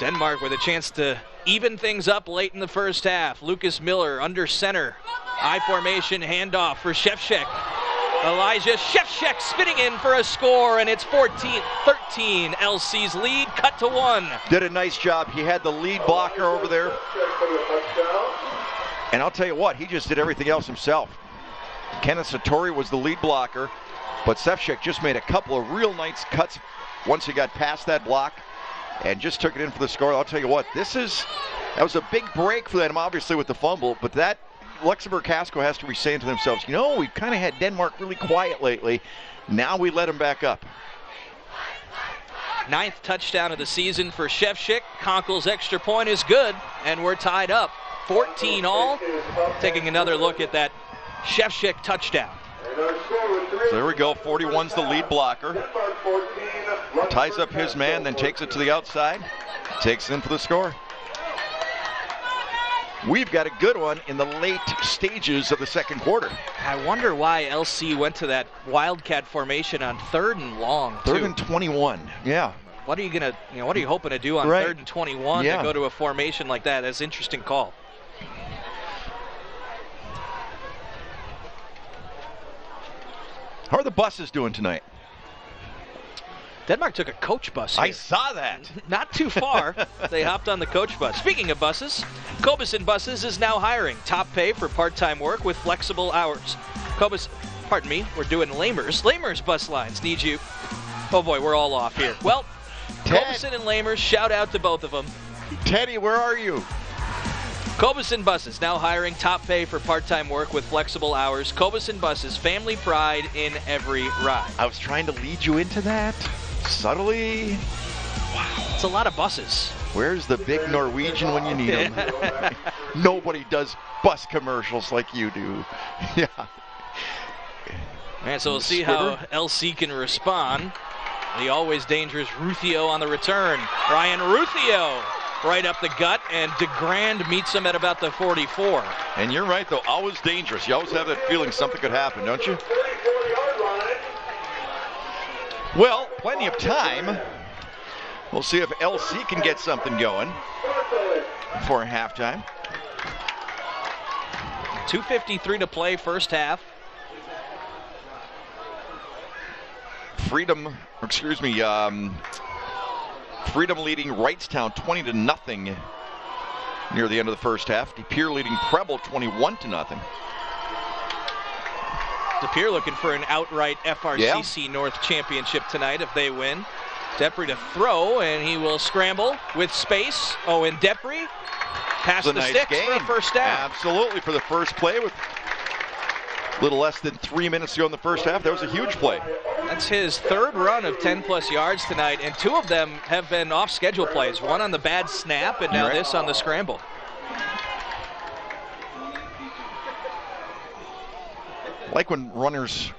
Denmark with a chance to even things up late in the first half. Lucas Miller under center. I formation handoff for Shevchik. Elijah Shevchik spinning in for a score, and it's 14-13. LC's lead cut to 1. Did a nice job. He had the lead blocker over there. And I'll tell you what, he just did everything else himself. Kenneth Satori was the lead blocker, but Shevchik just made a couple of real nice cuts once he got past that block and just took it in for the score. I'll tell you what, that was a big break for them, obviously, with the fumble, but that Luxemburg-Casco has to be saying to themselves, you know, we've kind of had Denmark really quiet lately. Now we let them back up. 9th touchdown of the season for Shevchik. Konkel's extra point is good, and we're tied up. 14 all. Taking another look at that Shevchik touchdown. So there we go. 41's the lead blocker. Ties up his man, then takes it to the outside. Takes it in for the score. We've got a good one in the late stages of the second quarter. I wonder why LC went to that Wildcat formation on 3rd and long, too. 3rd and 21, yeah. What are you hoping to do on 3rd and 21 to go to a formation like that? That's an interesting call. How are the buses doing tonight? Denmark took a coach bus here. I saw that. Not too far. They hopped on the coach bus. Speaking of buses, Cobison Buses is now hiring. Top pay for part-time work with flexible hours. We're doing Lamers. Lamers bus lines need you. Oh boy, we're all off here. Well, Cobison and Lamers, shout out to both of them. Teddy, where are you? Cobison Buses now hiring. Top pay for part-time work with flexible hours. Cobison Buses, family pride in every ride. I was trying to lead you into that. Subtly. Wow. It's a lot of buses. Where's the big Norwegian when you need him? Nobody does bus commercials like you do. Yeah. And so we'll see how LC can respond. The always dangerous Ruthio on the return. Ryan Ruthio right up the gut, and DeGrand meets him at about the 44. And you're right, though. Always dangerous. You always have that feeling something could happen, don't you? Well, plenty of time. We'll see if LC can get something going for halftime. 2:53 to play first half. Freedom leading Wrightstown 20-0 near the end of the first half. De Pere leading Preble 21-0. De Pere looking for an outright FRCC North championship tonight if they win. Depre to throw, and he will scramble with space. Oh, and Depre past the sticks for a first down. Absolutely, for the first play with a little less than 3 minutes to go in the first half. That was a huge play. That's his third run of 10-plus yards tonight, and 2 of them have been off-schedule plays. One on the bad snap, and now this on the scramble. I like when runners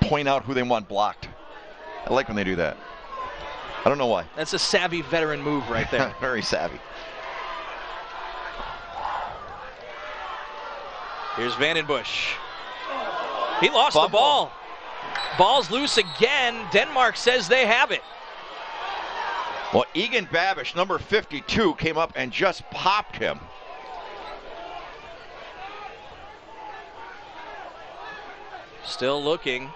point out who they want blocked. I like when they do that. I don't know why. That's a savvy veteran move right there. Very savvy. Here's Vandenbush. He lost the ball. Ball's loose again. Denmark says they have it. Well, Egan Babish, number 52, came up and just popped him. Still looking.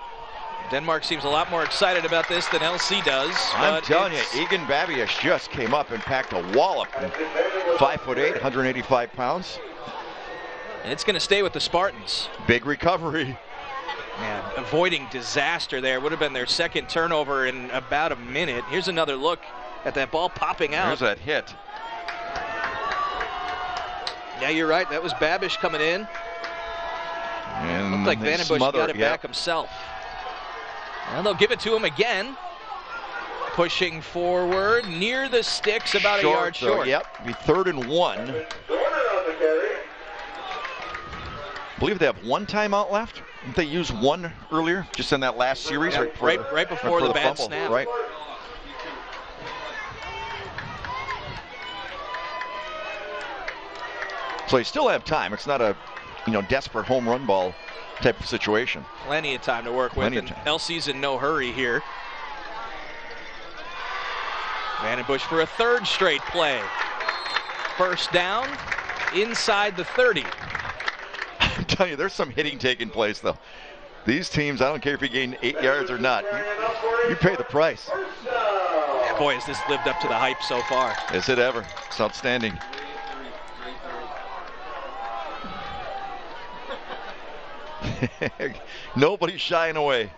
Denmark seems a lot more excited about this than LC does. I'm telling you, Egan Babish just came up and packed a wallop. 5'8", 185 pounds. And it's going to stay with the Spartans. Big recovery. Man, avoiding disaster there. Would have been their second turnover in about a minute. Here's another look at that ball popping out. There's that hit. Yeah, you're right. That was Babish coming in. And looked like Vandenbush got it back himself. And they'll give it to him again. Pushing forward near the sticks, about a yard short. Yep, be 3rd and 1. I believe they have 1 timeout left. Didn't they use 1 earlier, just in that last series? Yeah, right before the bad fumble, snap. Right. So you still have time. It's not a, desperate home run ball type of situation. Plenty of time to work with, and LC's in no hurry here. Vandenbush for a 3rd straight play. First down inside the 30. I'm telling you, there's some hitting taking place, though. These teams, I don't care if you gain 8 yards or not, you pay the price. Boy, has this lived up to the hype so far. Is it ever? It's outstanding. Nobody's shying away.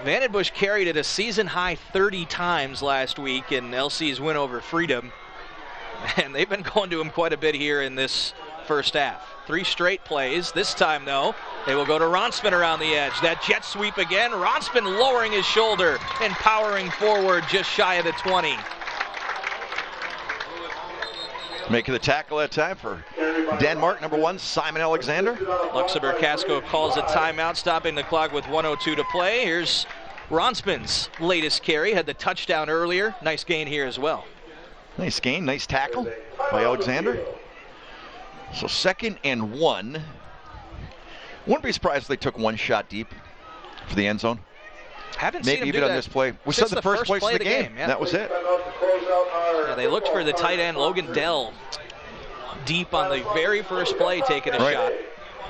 Vandenbush carried it a season-high 30 times last week in LC's win over Freedom. And they've been going to him quite a bit here in this first half. 3 straight plays. This time, though, they will go to Ronspin around the edge. That jet sweep again. Ronspin lowering his shoulder and powering forward just shy of the 20. Making the tackle that time for Denmark, number 1, Simon Alexander. Luxemburg-Casco calls a timeout, stopping the clock with 1:02 to play. Here's Ronspin's latest carry. Had the touchdown earlier. Nice gain here as well. Nice gain, nice tackle by Alexander. So 2nd and 1. Wouldn't be surprised if they took 1 shot deep for the end zone. Haven't Maybe seen him even do on that this play. We since said the first place of the game. Yeah. That was it. Yeah, they looked for the tight end, Logan Dell, deep on the very first play, taking a shot.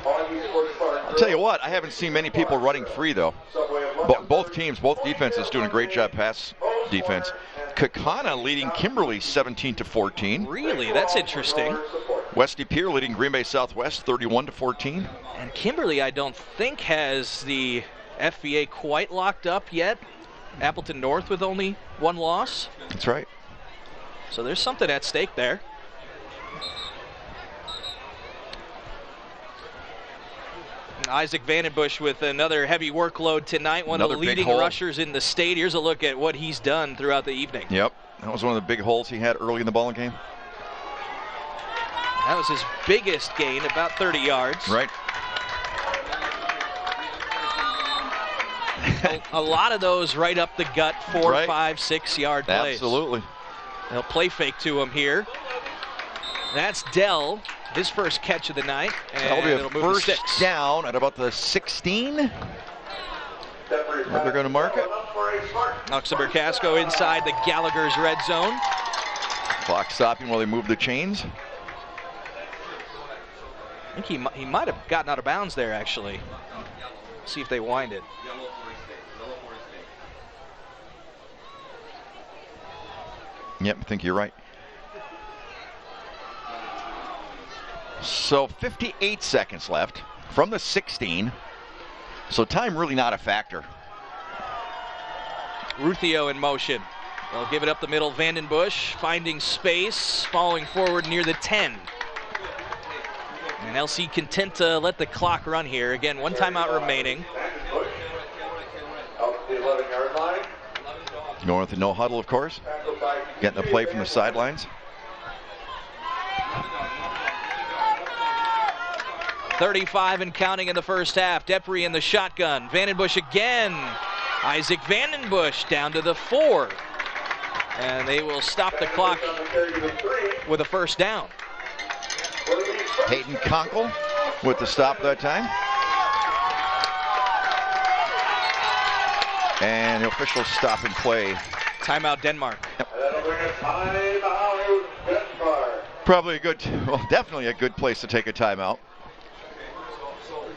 I'll tell you what, I haven't seen many people running free, though. Both teams, both defenses doing a great job pass defense. Kakana leading Kimberly 17-14. Really? That's interesting. West De Pere leading Green Bay Southwest 31-14. And Kimberly, I don't think, has the FVA quite locked up yet. Appleton North with only 1 loss. That's right. So there's something at stake there. Isaac Vandenbush with another heavy workload tonight, one of the leading rushers in the state. Here's a look at what he's done throughout the evening. Yep, that was one of the big holes he had early in the ball game. That was his biggest gain, about 30 yards. Right. A lot of those right up the gut, 4, 5, 6 yard plays. Absolutely. They'll play fake to him here. That's Dell, his first catch of the night. And that'll be it'll a move first down at about the 16. Where they're going to mark it. Luxemburg-Casco inside the Gallagher's red zone. Clock stopping while they move the chains. I think he might have gotten out of bounds there, actually. See if they wind it. Yep, I think you're right. So 58 seconds left from the 16. So time really not a factor. Ruthio in motion. They'll give it up the middle. Vandenbush finding space, falling forward near the 10. And LC content to let the clock run here. Again, one timeout remaining. Going with the no huddle, of course. Getting the play from the sidelines. 35 and counting in the first half. Depre in the shotgun. Vandenbush again. Isaac Vandenbush down to the 4. And they will stop the clock with a first down. Hayden Conkle with the stop that time. And the official stop and play. Timeout Denmark. Yep. Probably a good, well, definitely a good place to take a timeout.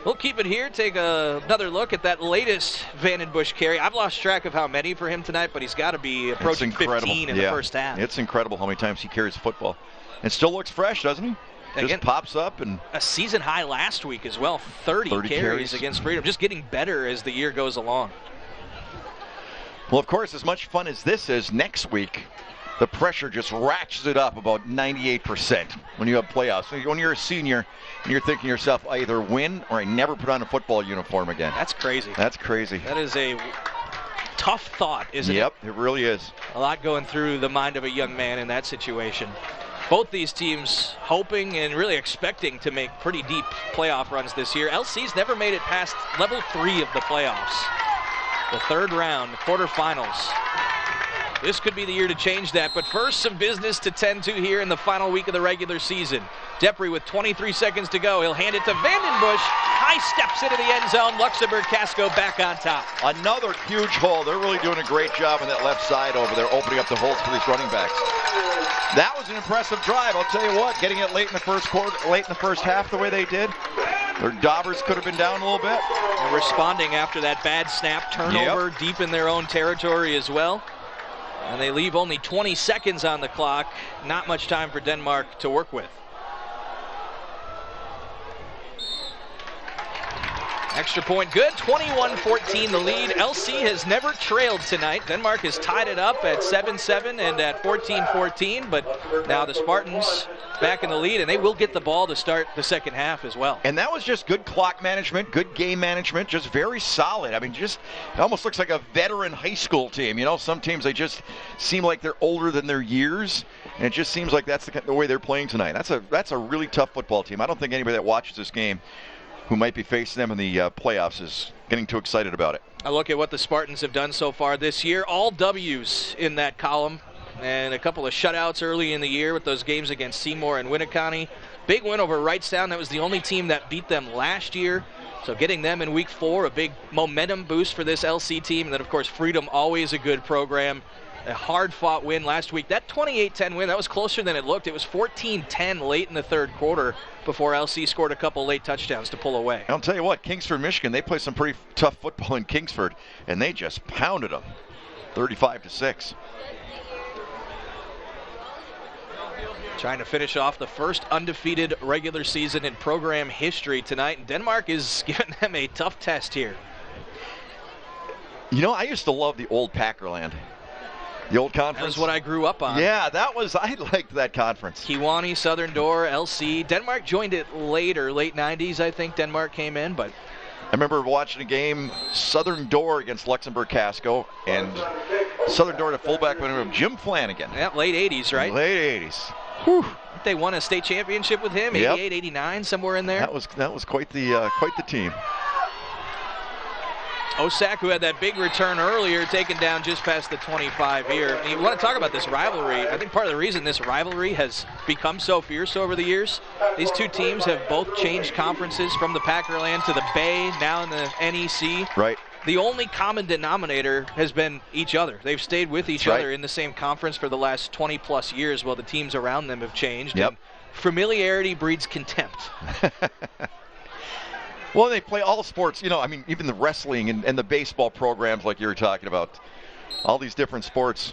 We'll keep it here, take another look at that latest Vandenbush carry. I've lost track of how many for him tonight, but he's got to be approaching 15 in the first half. It's incredible how many times he carries the football. And still looks fresh, doesn't he? Again, just pops up. And a season high last week as well, 30 carries against Freedom. Just getting better as the year goes along. Well, of course, as much fun as this is, next week, the pressure just ratchets it up about 98% when you have playoffs. So when you're a senior and you're thinking to yourself, I either win or I never put on a football uniform again. That's crazy. That's crazy. That is a tough thought, isn't it? Yep, it really is. A lot going through the mind of a young man in that situation. Both these teams hoping and really expecting to make pretty deep playoff runs this year. LC's never made it past level 3 of the playoffs. The third round, the quarterfinals. This could be the year to change that, but first some business to tend to here in the final week of the regular season. Depre with 23 seconds to go. He'll hand it to Vandenbush. High steps into the end zone. Luxemburg-Casco back on top. Another huge hole. They're really doing a great job on that left side over there, opening up the holes for these running backs. That was an impressive drive. I'll tell you what, getting it late in the first quarter, late in the first half the way they did. Their Daubers could have been down a little bit. And responding after that bad snap turnover deep in their own territory as well. And they leave only 20 seconds on the clock. Not much time for Denmark to work with. Extra point good, 21-14 the lead. LC has never trailed tonight. Denmark has tied it up at 7-7 and at 14-14, but now the Spartans back in the lead, and they will get the ball to start the second half as well. And that was just good clock management, good game management, just very solid. I mean, just it almost looks like a veteran high school team. You know, some teams, they just seem like they're older than their years, and it just seems like that's the way they're playing tonight. That's a really tough football team. I don't think anybody that watches this game who might be facing them in the playoffs is getting too excited about it. I look at what the Spartans have done so far this year. All W's in that column, and a couple of shutouts early in the year with those games against Seymour and Winneconne. Big win over Wrightstown. That was the only team that beat them last year. So getting them in week 4, a big momentum boost for this LC team. And then, of course, Freedom, always a good program. A hard-fought win last week. That 28-10 win, that was closer than it looked. It was 14-10 late in the third quarter before LC scored a couple late touchdowns to pull away. I'll tell you what, Kingsford, Michigan, they play some pretty tough football in Kingsford, and they just pounded them, 35-6. Trying to finish off the first undefeated regular season in program history tonight, and Denmark is giving them a tough test here. You know, I used to love the old Packerland. The old conference. That was what I grew up on. Yeah, I liked that conference. Kewanee, Southern Door, LC. Denmark joined it later, late 90s, I think Denmark came in, but I remember watching a game, Southern Door against Luxemburg-Casco, and Southern Door to fullback by the name of Jim Flanagan. Yeah, late 80s, right? Late 80s. Whew. They won a state championship with him, 88, 89, somewhere in there. That was quite the team. Osak, who had that big return earlier, taken down just past the 25 here. You want to talk about this rivalry. I think part of the reason this rivalry has become so fierce over the years, these two teams have both changed conferences from the Packerland to the Bay, now in the NEC. Right. The only common denominator has been each other. They've stayed with each other in the same conference for the last 20-plus years while the teams around them have changed. Yep. And familiarity breeds contempt. Well, they play all sports, you know, I mean, even the wrestling and the baseball programs like you were talking about, all these different sports.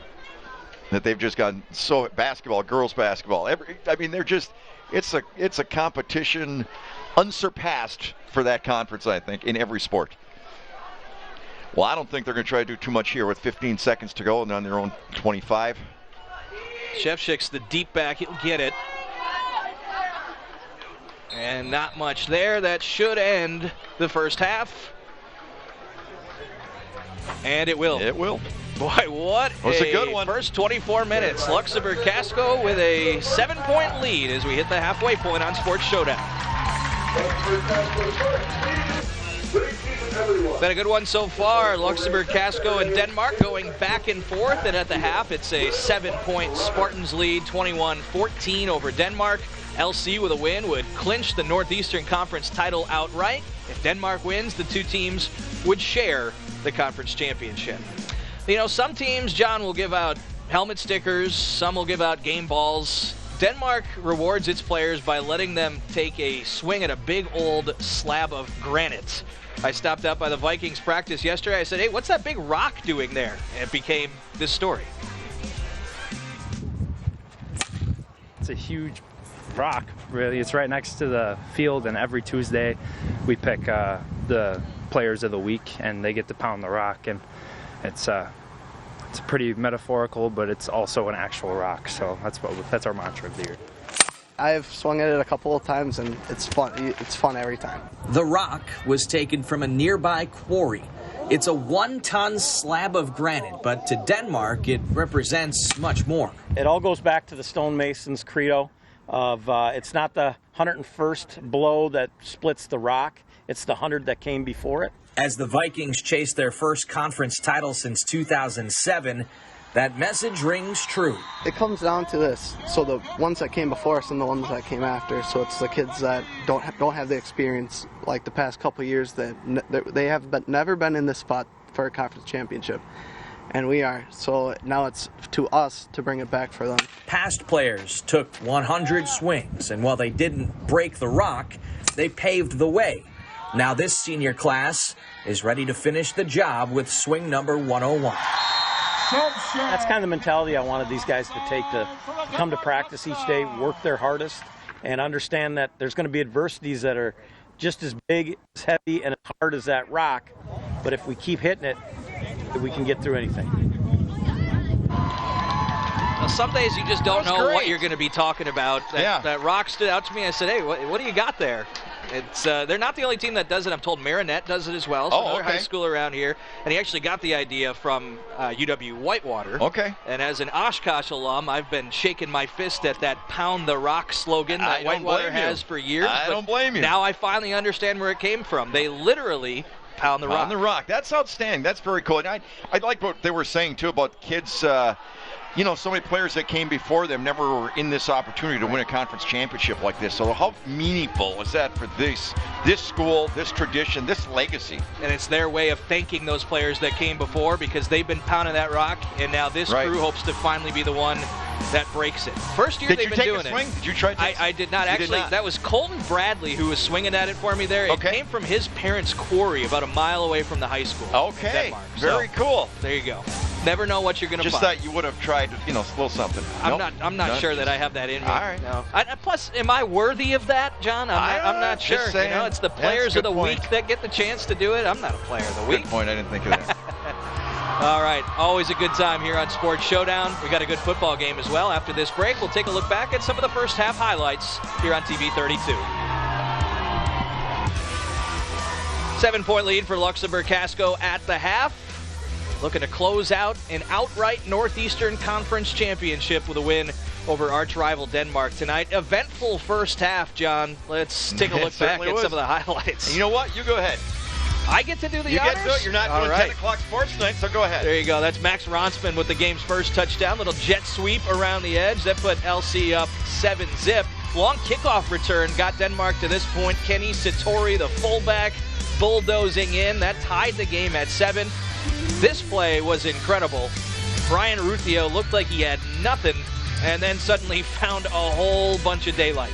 that they've just gotten so basketball, girls basketball. They're just it's a competition unsurpassed for that conference, I think, in every sport. Well, I don't think they're going to try to do too much here with 15 seconds to go and on their own 25. Shevchik's the deep back. He'll get it. And not much there. That should end the first half. And it will. It will. Boy, what a good one. First 24 minutes. Luxemburg-Casco with a 7-point lead as we hit the halfway point on Sports Showdown. Been a good one so far. Luxemburg-Casco and Denmark going back and forth, and at the half it's a 7-point Spartans lead, 21-14 over Denmark. LC with a win would clinch the Northeastern Conference title outright. If Denmark wins, the two teams would share the conference championship. You know, some teams, John, will give out helmet stickers, some will give out game balls. Denmark rewards its players by letting them take a swing at a big old slab of granite. I stopped out by the Vikings practice yesterday. I said, hey, what's that big rock doing there? And it became this story. It's a huge rock, really. It's right next to the field, and every Tuesday we pick the players of the week, and they get to pound the rock. And it's pretty metaphorical, but it's also an actual rock. So that's our mantra of the year. I've swung at it a couple of times, and it's fun. It's fun every time. The rock was taken from a nearby quarry. It's a 1-ton slab of granite, but to Denmark, it represents much more. It all goes back to the stonemason's credo of it's not the 101st blow that splits the rock, it's the 100 that came before it. As the Vikings chase their first conference title since 2007, that message rings true. It comes down to this. So the ones that came before us and the ones that came after. So it's the kids that don't have the experience like the past couple of years that they have never been in this spot for a conference championship. And we are. So now it's to us to bring it back for them. Past players took 100 swings, and while they didn't break the rock, they paved the way. Now this senior class is ready to finish the job with swing number 101. That's kind of the mentality I wanted these guys to take, to come to practice each day, work their hardest, and understand that there's going to be adversities that are just as big, as heavy, and as hard as that rock. But if we keep hitting it, we can get through anything. Well, some days you just don't know what you're going to be talking about. That rock stood out to me. I said, hey, what do you got there? It's they're not the only team that does it. I'm told Marinette does it as well. So another high school around here. And he actually got the idea from UW Whitewater. Okay. And as an Oshkosh alum, I've been shaking my fist at that pound the rock slogan that Whitewater has for years. I don't blame you. Now I finally understand where it came from. They literally pound the rock. Pound the rock. That's outstanding. That's very cool. And I like what they were saying, too, about kids. You know, so many players that came before them never were in this opportunity to win a conference championship like this. So how meaningful is that for this school, this tradition, this legacy? And it's their way of thanking those players that came before, because they've been pounding that rock, and now this crew hopes to finally be the one that breaks it. First year they've been doing it. Did you take a swing? Did you try to? I did not. Actually, that was Colton Bradley who was swinging at it for me there. It came from his parents' quarry about a mile away from the high school. Okay. Very cool. There you go. Never know what you're going to find. Just thought you would have tried, a little something. I'm not sure that I have that in me. All right. No. Plus, am I worthy of that, John? I'm not sure. Saying. You know, it's the players of the week that get the chance to do it. I'm not a player of the week. Good point. I didn't think of that. All right. Always a good time here on Sports Showdown. We got a good football game as well. After this break, we'll take a look back at some of the first half highlights here on TV 32. 7-point lead for Luxemburg-Casco at the half. Looking to close out an outright Northeastern Conference championship with a win over arch rival Denmark tonight. Eventful first half, John. Let's take a look back at some of the highlights. You know what? You go ahead. I get to do the honors? You get to do it. You're not doing 10 o'clock sports tonight, so go ahead. There you go. That's Max Ronsman with the game's first touchdown. Little jet sweep around the edge. That put LC up 7-zip. Long kickoff return got Denmark to this point. Kenny Satori, the fullback, bulldozing in. That tied the game at 7. This play was incredible. Brian Ruthio looked like he had nothing, and then suddenly found a whole bunch of daylight.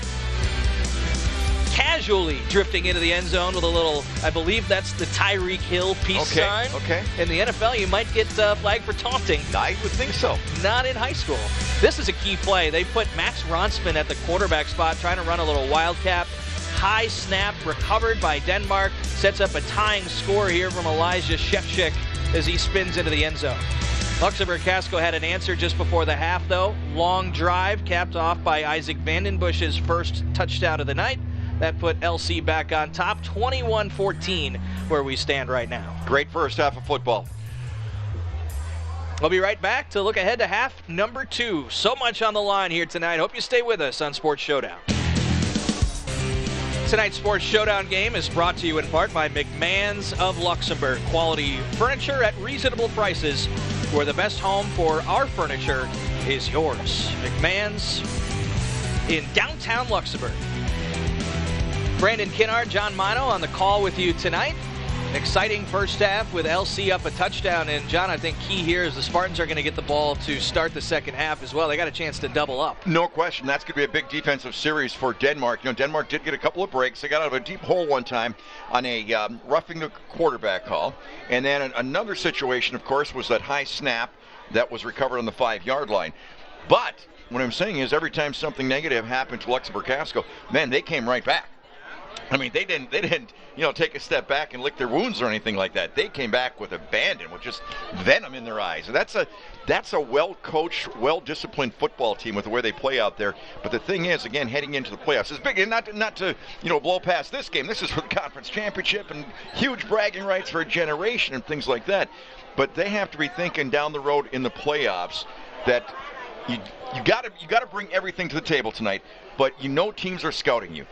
casually drifting into the end zone with a little, I believe that's the Tyreek Hill peace sign. Okay. In the NFL, you might get flagged for taunting. I would think so. Not in high school. This is a key play. They put Max Ronsman at the quarterback spot, trying to run a little wildcat. High snap, recovered by Denmark. Sets up a tying score here from Elijah Shevchik as he spins into the end zone. Luxemburg-Casco had an answer just before the half, though. Long drive, capped off by Isaac Vandenbush's first touchdown of the night. That put LC back on top, 21-14, where we stand right now. Great first half of football. We'll be right back to look ahead to half number 2. So much on the line here tonight. Hope you stay with us on Sports Showdown. Tonight's Sports Showdown game is brought to you in part by McMahon's of Luxembourg. Quality furniture at reasonable prices, where the best home for our furniture is yours. McMahon's in downtown Luxembourg. Brandon Kinnard, John Mino on the call with you tonight. An exciting first half with LC up a touchdown. And John, I think key here is the Spartans are going to get the ball to start the second half as well. They got a chance to double up. No question. That's going to be a big defensive series for Denmark. You know, Denmark did get a couple of breaks. They got out of a deep hole one time on a roughing the quarterback call. And then another situation, of course, was that high snap that was recovered on the 5-yard line. But what I'm saying is every time something negative happened to Luxemburg-Casco, man, they came right back. I mean, they didn't, take a step back and lick their wounds or anything like that. They came back with abandon, with just venom in their eyes. And that's a well-coached, well-disciplined football team with the way they play out there. But the thing is, again, heading into the playoffs, it's big, and not to blow past this game. This is for the conference championship and huge bragging rights for a generation and things like that. But they have to be thinking down the road in the playoffs that you got to bring everything to the table tonight. But teams are scouting you.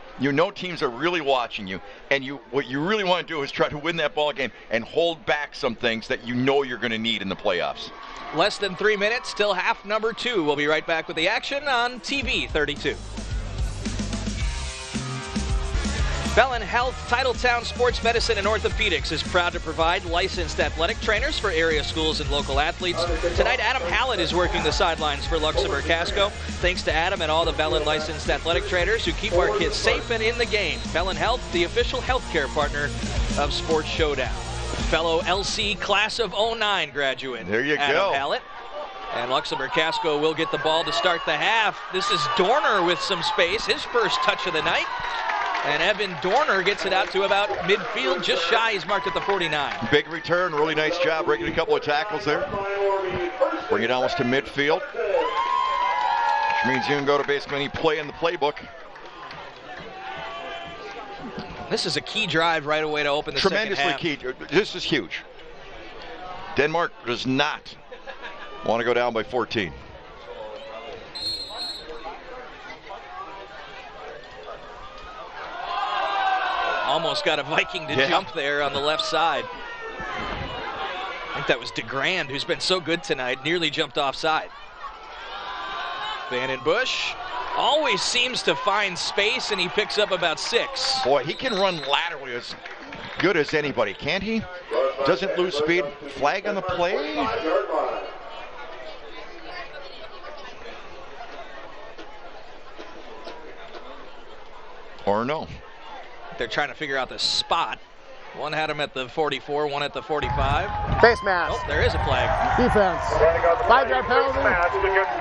Teams are really watching you. And what you really want to do is try to win that ball game and hold back some things that you're going to need in the playoffs. Less than 3 minutes, still half number 2. We'll be right back with the action on TV 32. Bellin Health, Titletown Sports Medicine and Orthopedics is proud to provide licensed athletic trainers for area schools and local athletes. Tonight, Adam Hallett is working the sidelines for Luxemburg-Casco. Thanks to Adam and all the Bellin licensed athletic trainers who keep our kids safe and in the game. Bellin Health, the official healthcare partner of Sports Showdown. Fellow LC Class of 09 graduate. There you Adam go. Hallett. And Luxemburg-Casco will get the ball to start the half. This is Dorner with some space, his first touch of the night. And Evan Dorner gets it out to about midfield, just shy. He's marked at the 49. Big return, really nice job breaking a couple of tackles there. Bring it almost to midfield, which means you can go to basically any play in the playbook. This is a key drive right away to open the second half. Tremendously key. This is huge. Denmark does not want to go down by 14. Almost got a Viking to jump there on the left side. I think that was DeGrand, who's been so good tonight, nearly jumped offside. Vandenbush always seems to find space, and he picks up about 6. Boy, he can run laterally as good as anybody, can't he? Doesn't lose speed. Flag on the play. Or no. They're trying to figure out the spot. One had him at the 44, one at the 45. Face mask. Oh, there is a flag. Defense. 5-yard penalty.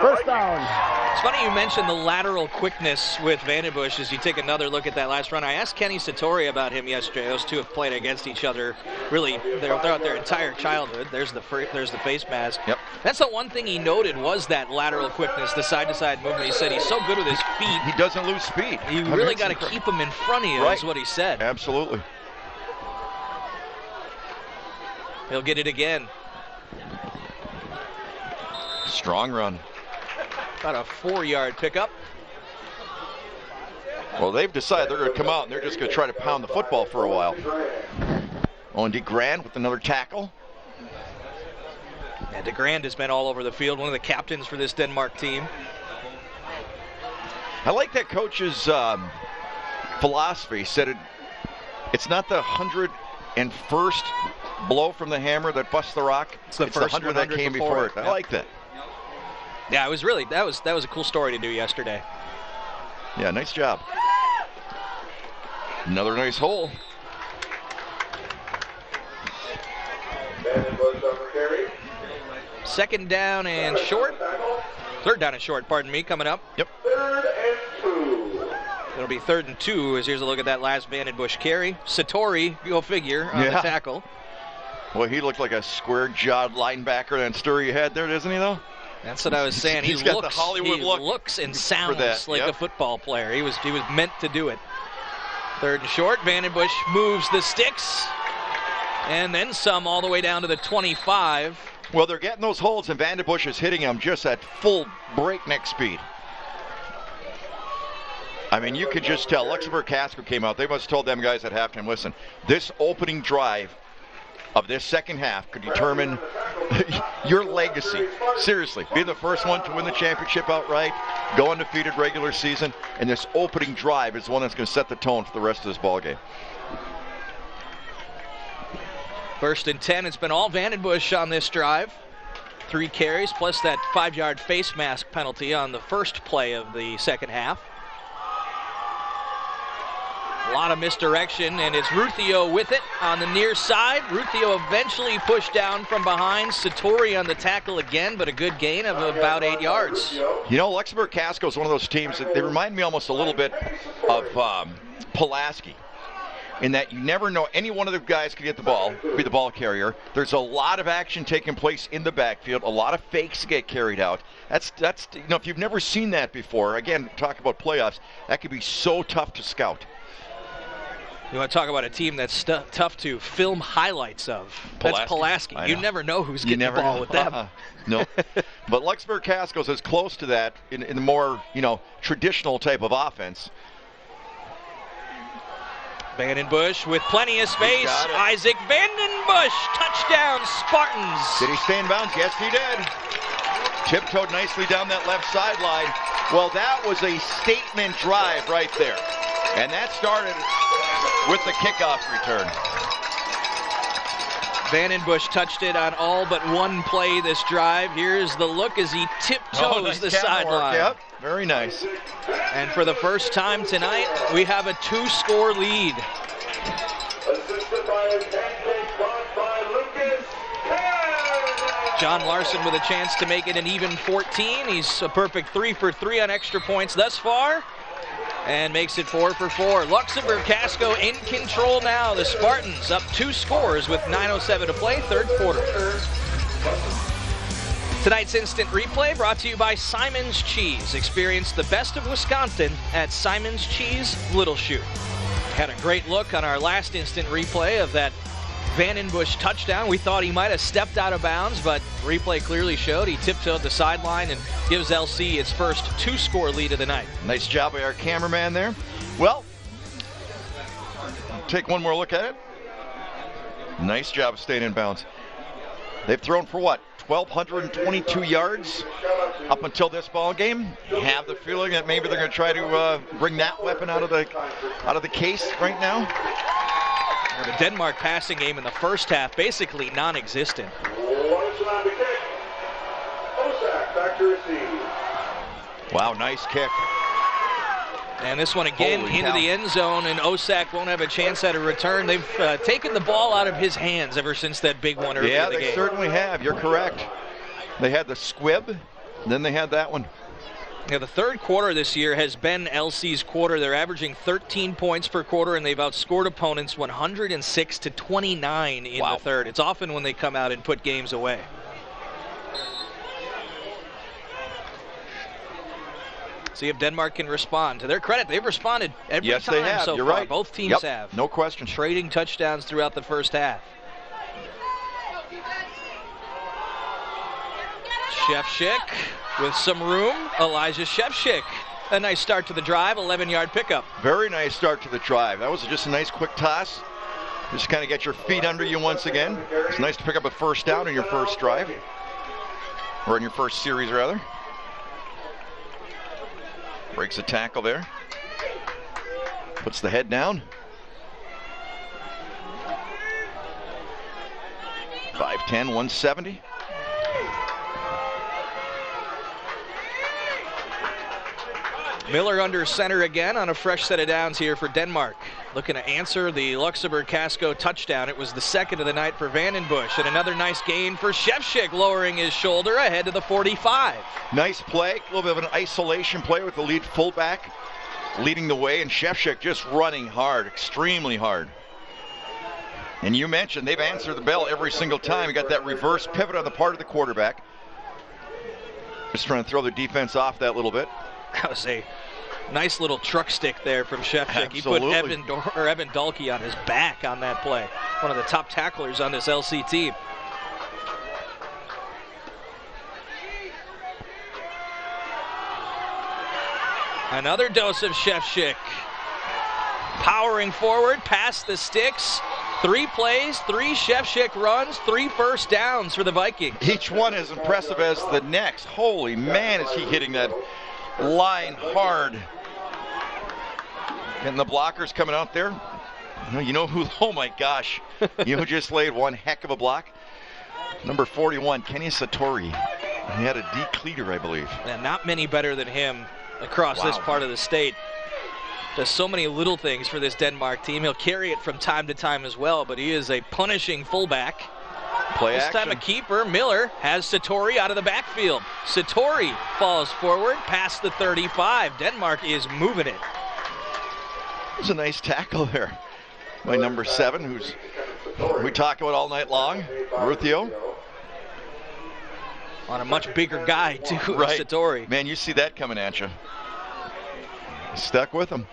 First down. It's funny you mentioned the lateral quickness with Vandenbush as you take another look at that last run. I asked Kenny Satori about him yesterday. Those two have played against each other really throughout their entire childhood. There's the face mask. Yep. That's the one thing he noted was that lateral quickness, the side-to-side movement. He said he's so good with his feet. He doesn't lose speed. You really got to keep him in front of you, is what he said. Absolutely. He'll get it again. Strong run. About a 4-yard pickup. Well, they've decided they're going to come out and they're just going to try to pound the football for a while. On DeGrand with another tackle. And DeGrand has been all over the field, one of the captains for this Denmark team. I like that coach's philosophy. He said it's not the 101st blow from the hammer that busts the rock. It's the first 100 that came before it. I like that. Yeah, it was really that was a cool story to do yesterday. Yeah, nice job. Another nice hole. Second down and short. Third down and short, pardon me, coming up. Yep. 3rd and 2. It'll be 3rd and 2 as here's a look at that last Vandenbush carry. Satori, go figure, on the tackle. Well, he looked like a square-jawed linebacker, that story you had there, doesn't he, though? That's what I was saying. He's got the Hollywood look. He looks and sounds like Yep. a football player. He was meant to do it. 3rd and short. Vandenbush moves the sticks, and then some all the way down to the 25. Well, they're getting those holes, and Vandenbush is hitting them just at full breakneck speed. I mean, you could just tell. Luxemburg-Casco came out. They must have told them guys at halftime, listen, this opening drive of this second half could determine your legacy. Seriously, be the first one to win the championship outright, go undefeated regular season, and this opening drive is the one that's going to set the tone for the rest of this ballgame. 1st and 10. It's been all Vandenbush on this drive. 3 carries plus that 5-yard face mask penalty on the first play of the second half. A lot of misdirection, and it's Ruthio with it on the near side. Ruthio eventually pushed down from behind. Satori on the tackle again, but a good gain of about 8 yards. You know, Luxemburg-Casco is one of those teams that they remind me almost a little bit of Pulaski, in that you never know, any one of the guys could get the ball, be the ball carrier. There's a lot of action taking place in the backfield, a lot of fakes get carried out. That's you know, if you've never seen that before, again, talk about playoffs, that could be so tough to scout. You want to talk about a team that's tough to film highlights of? That's Pulaski. You never know who's getting the ball with them. No. But Luxemburg-Casco's as close to that in the more, you know, traditional type of offense. Vandenbush with plenty of space. Isaac Vandenbush, touchdown Spartans. Did he stay in bounds? Yes, he did. Tiptoed nicely down that left sideline. Well, that was a statement drive right there. And that started with the kickoff return. Vandenbush touched it on all but one play this drive. Here's the look as he tiptoes the sideline. Yep, very nice. And for the first time tonight, we have a 2-score lead. Assisted by a pancake block by Lucas. John Larson with a chance to make it an even 14. He's a perfect 3 for 3 on extra points thus far, and makes it 4 for 4. Luxemburg-Casco in control now. The Spartans up 2 scores with 9:07 to play, 3rd quarter. Tonight's instant replay brought to you by Simon's Cheese. Experience the best of Wisconsin at Simon's Cheese, Little Chute. Had a great look on our last instant replay of that Vandenbush touchdown. We thought he might have stepped out of bounds, but replay clearly showed he tiptoed the sideline and gives LC its first 2-score lead of the night. Nice job by our cameraman there. Well, take one more look at it. Nice job staying in bounds. They've thrown for what? 1,222 yards up until this ball game. Have the feeling that maybe they're going to try to bring that weapon out of the case right now. The Denmark passing game in the first half basically non-existent. Wow, nice kick. And this one again into the end zone, and Osak won't have a chance at a return. They've taken the ball out of his hands ever since that big one earlier in the game. Yeah, they certainly have. You're correct. They had the squib, then they had that one. Yeah, the 3rd quarter this year has been LC's quarter. They're averaging 13 points per quarter, and they've outscored opponents 106 to 29 in the 3rd. It's often when they come out and put games away. See if Denmark can respond. To their credit, they've responded every time they have. so You're far. Right. Both teams have. No question. Trading touchdowns throughout the first half. Shevchik with some room. Elijah Shevchik. A nice start to the drive, 11-yard pickup. Very nice start to the drive. That was just a nice quick toss. Just kind of get your feet under you once again. It's nice to pick up a first down in your first drive. Or in your first series, rather. Breaks a tackle there. Puts the head down. 5'10", 170. Miller under center again on a fresh set of downs here for Denmark. looking to answer the Luxemburg-Casco touchdown. It was the second of the night for Vandenbush, and another nice gain for Shevchik, lowering his shoulder ahead to the 45. Nice play, a little bit of an isolation play with the lead fullback leading the way, and Shevchik just running hard, extremely hard. And you mentioned they've answered the bell every single time. You got that reverse pivot on the part of the quarterback. Just trying to throw the defense off that little bit. That was a nice little truck stick there from Shevchik. He put Evan Dalkey on his back on that play. One of the top tacklers on this LC team. Another dose of Shevchik. Powering forward, past the sticks. 3 plays, 3 Shevchik runs, 3 first downs for the Vikings. Each one as impressive as the next. Holy man, is he hitting that line hard. And the blockers coming out there. You know who, oh my gosh. You know who just laid one heck of a block? Number 41, Kenny Satori. He had a decleater, I believe. And not many better than him across this part of the state. Does so many little things for this Denmark team. He'll carry it from time to time as well, but he is a punishing fullback. Play this action. time a keeper. Miller has Satori out of the backfield. Satori falls forward past the 35. Denmark is moving it. It was a nice tackle there by number 7, who's we talk about all night long, Ruthio. On a much bigger guy, too, right. Satori. Man, you see that coming at you. Stuck with him.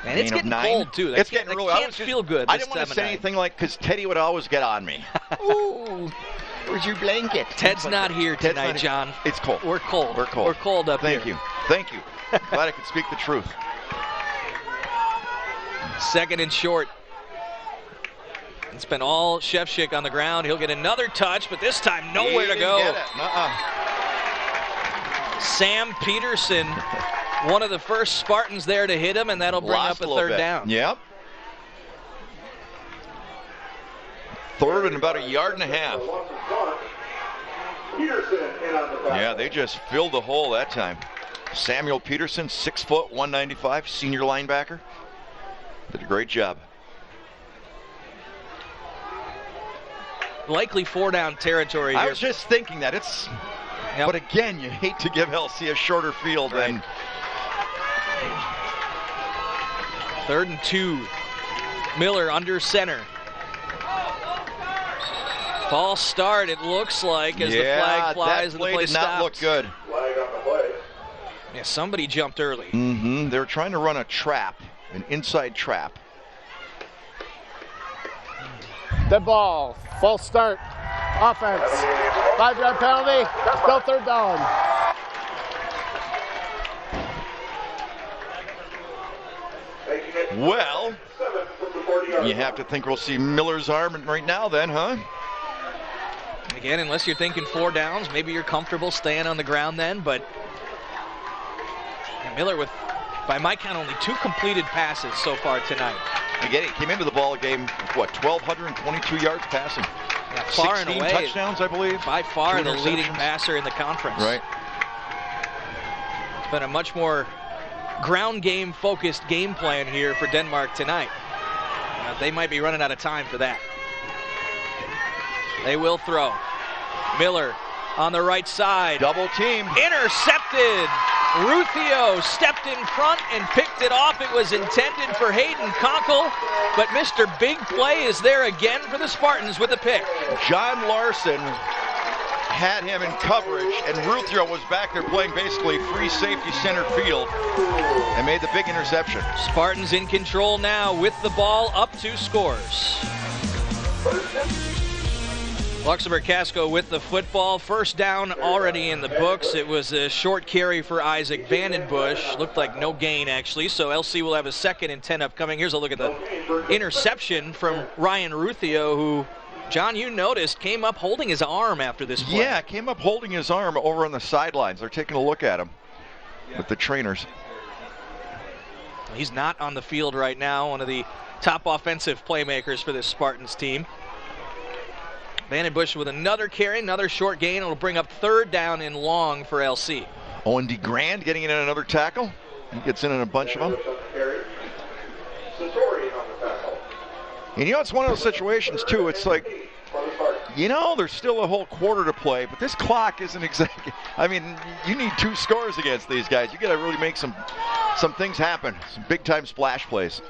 And it's getting cold, too. It's getting really. Can't feel good. I didn't want to say anything because Teddy would always get on me. Ooh, where's your blanket? Ted's not here tonight, John. It's cold. We're cold. We're cold. We're cold up here. Thank you. Glad I could speak the truth. Second and short. It's been all Shevchik on the ground. He'll get another touch, but this time nowhere to go. Sam Peterson, one of the first Spartans there to hit him, and that'll bring up a third down. Yep. Third and about 1.5 yards. Yeah, they just filled the hole that time. Samuel Peterson, 6 foot, 195, senior linebacker. Did a great job. Likely 4-down territory here. I was just thinking that. It's. Yep. But again, you hate to give LC a shorter field. Right. And 3rd and 2. Miller under center. False start, it looks like, as the flag flies and the play did not look good. Flag on the play. Yeah, somebody jumped early. Mm-hmm. They were trying to run a trap, an inside trap. Dead ball. False start. Offense. 5-yard penalty. Still 3rd down. Well, you have to think we'll see Miller's arm right now then, huh? Again, unless you're thinking 4 downs, maybe you're comfortable staying on the ground then, but Miller with, by my count, only 2 completed passes so far tonight. Again, he came into the ball game, what, 1,222 yards passing? Yeah, far 16 and away. touchdowns, I believe. By far the leading passer in the conference. Right. It's been a much more ground game focused game plan here for Denmark tonight. They might be running out of time for that. They will throw. Miller on the right side. Double team. Intercepted. Ruthio stepped in front and picked it off. It was intended for Hayden Conkle, but Mr. Big Play is there again for the Spartans with a pick. John Larson had him in coverage, and Ruthio was back there playing basically free safety center field and made the big interception. Spartans in control now with the ball, up 2 scores. Luxemburg-Casco with the football. First down already in the books. It was a short carry for Isaac Vandenbush. Looked like no gain, actually, so LC will have a 2nd and 10 upcoming. Here's a look at the interception from Ryan Ruthio, who, John, you noticed, came up holding his arm after this play. Yeah, came up holding his arm over on the sidelines. They're taking a look at him with the trainers. He's not on the field right now, one of the top offensive playmakers for this Spartans team. Vandenbush with another carry, another short gain. It'll bring up 3rd down and long for LC. Owen DeGrand getting in another tackle. He gets in a bunch of them. And you know, it's one of those situations, too. It's like, you know, there's still a whole quarter to play, but this clock isn't exactly. I mean, you need 2 scores against these guys. You got to really make some things happen, some big-time splash plays.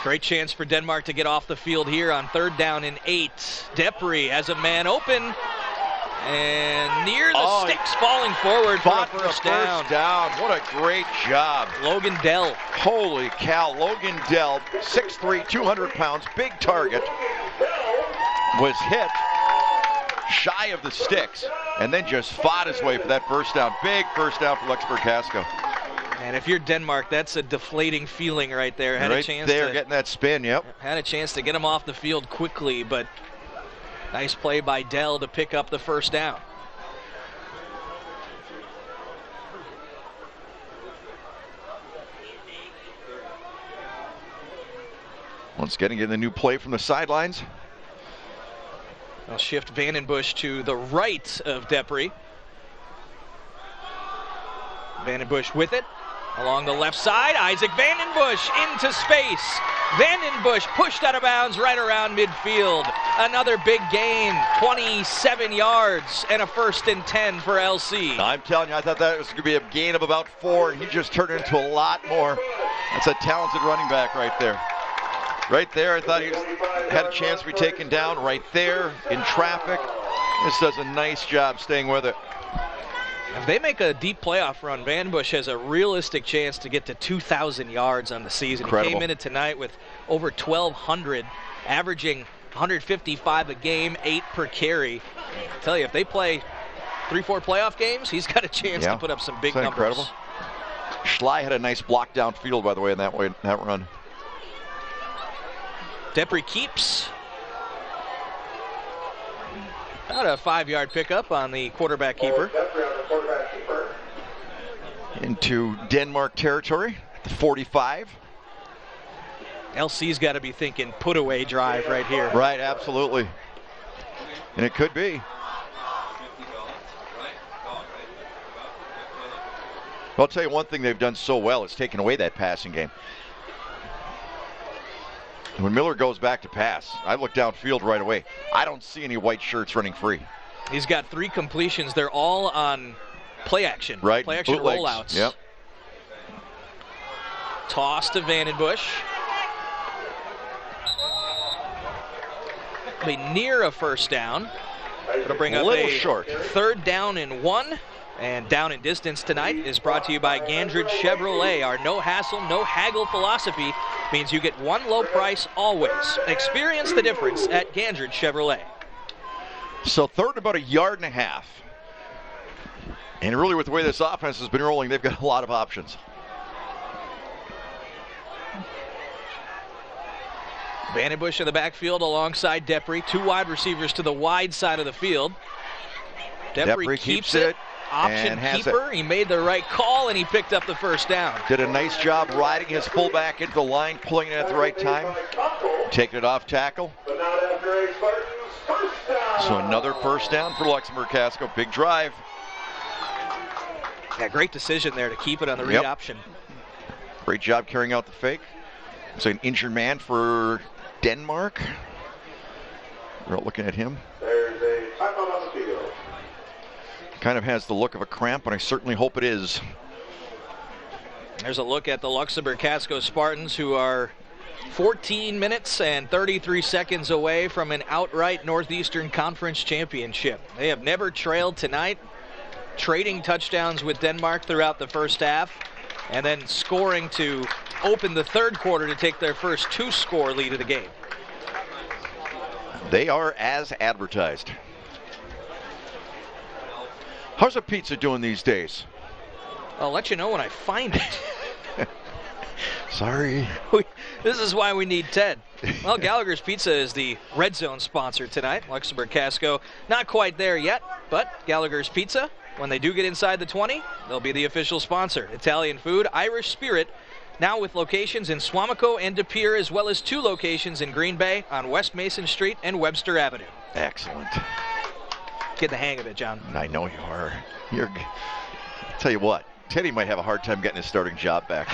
Great chance for Denmark to get off the field here on 3rd down and 8. Depre has a man open and near the sticks, falling forward for a first down. What a great job. Logan Dell. Holy cow, Logan Dell, 6'3", 200 pounds, big target, was hit shy of the sticks and then just fought his way for that first down. Big first down for Luxemburg-Casco. And if you're Denmark, that's a deflating feeling right there. Had a chance there, getting that spin, yep. Had a chance to get him off the field quickly, but nice play by Dell to pick up the first down. Once again, getting the new play from the sidelines. They'll shift Vandenbush to the right of Depre. Vandenbush with it. Along the left side, Isaac Vandenbush into space. Vandenbush pushed out of bounds right around midfield. Another big gain, 27 yards and a 1st and 10 for LC. I'm telling you, I thought that was going to be a gain of about 4, and he just turned it into a lot more. That's a talented running back right there. Right there, I thought he had a chance to be taken down right there in traffic. This does a nice job staying with it. If they make a deep playoff run, Vandenbush has a realistic chance to get to 2,000 yards on the season. Incredible. He came in it tonight with over 1,200, averaging 155 a game, 8 per carry. I tell you, if they play 3-4 playoff games, he's got a chance to put up some big numbers. Incredible. Schley had a nice block downfield, by the way, in that run. Depre keeps. About a 5-yard pickup on the quarterback keeper. Into Denmark territory, the 45. LC's got to be thinking put away drive right here. Right, absolutely. And it could be. Well, I'll tell you one thing they've done so well is taken away that passing game. When Miller goes back to pass, I look downfield right away. I don't see any white shirts running free. He's got 3 completions. They're all on play action. Right. Play action bootlegs. Rollouts. Yep. Toss to Vandenbush. Be near a first down. It'll bring up a short. 3rd down and 1. And Down and Distance tonight is brought to you by Gandridge Chevrolet. Our no hassle, no haggle philosophy means you get one low price always. Experience the difference at Gandridge Chevrolet. So 3rd about 1.5 yards. And really with the way this offense has been rolling, they've got a lot of options. Vandenbush in the backfield alongside Depre. 2 wide receivers to the wide side of the field. Depre keeps it. Option keeper. He made the right call, and he picked up the first down. Did a nice job riding his fullback into the line, pulling it at the right time, taking it off tackle. So another first down for Luxemburg-Casco. Big drive. Yeah, great decision there to keep it on the read option. Great job carrying out the fake. It's an injured man for Denmark. We're looking at him. There's a timeout on the field. Kind of has the look of a cramp, and I certainly hope it is. There's a look at the Luxemburg-Casco Spartans, who are 14 minutes and 33 seconds away from an outright Northeastern Conference championship. They have never trailed tonight, trading touchdowns with Denmark throughout the first half, and then scoring to open the 3rd quarter to take their first 2-score lead of the game. They are as advertised. How's a pizza doing these days? I'll let you know when I find it. Sorry. This is why we need Ted. Well, Gallagher's Pizza is the Red Zone sponsor tonight. Luxemburg-Casco not quite there yet, but Gallagher's Pizza, when they do get inside the 20, they'll be the official sponsor. Italian food, Irish spirit, now with locations in Swamico and De Pere, as well as 2 locations in Green Bay on West Mason Street and Webster Avenue. Excellent. Get the hang of it, John. I know you are. Tell you what, Teddy might have a hard time getting his starting job back.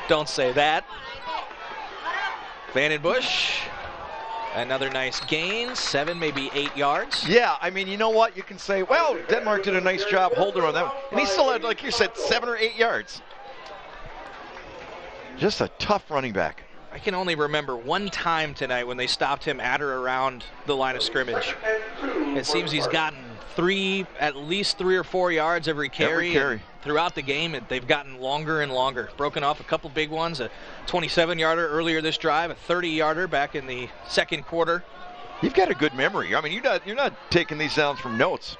Don't say that. Vandenbush, another nice gain, 7, maybe 8 yards. Yeah, I mean, you know what? You can say, well, Denmark did a nice job holding on that one. And he still had, like you said, 7 or 8 yards. Just a tough running back. I can only remember one time tonight when they stopped him at or around the line of scrimmage. It seems he's gotten at least 3 or 4 yards every carry. Throughout the game, they've gotten longer and longer. Broken off a couple big ones, a 27-yarder earlier this drive, a 30-yarder back in the second quarter. You've got a good memory. I mean, you're not taking these down from notes.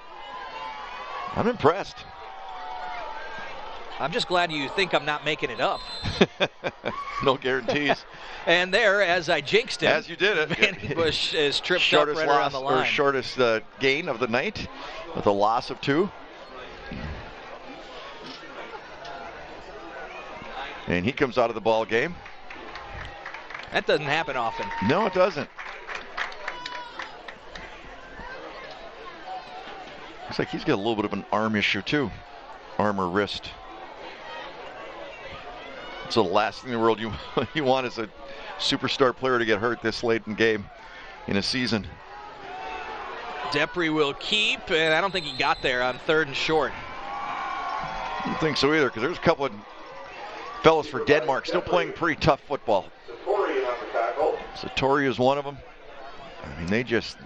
I'm impressed. I'm just glad you think I'm not making it up. No guarantees. And there, as I jinxed him, as you did it, Vandenbush is tripped up right around the line. Shortest gain of the night with a loss of 2. And he comes out of the ball game. That doesn't happen often. No, it doesn't. Looks like he's got a little bit of an arm issue too. Arm or wrist. It's the last thing in the world you want is a superstar player to get hurt this late in game in a season. Depre will keep, and I don't think he got there on 3rd and short. I don't think so either, because there's a couple of fellas for Denmark still playing pretty tough football. Satori is one of them. I mean,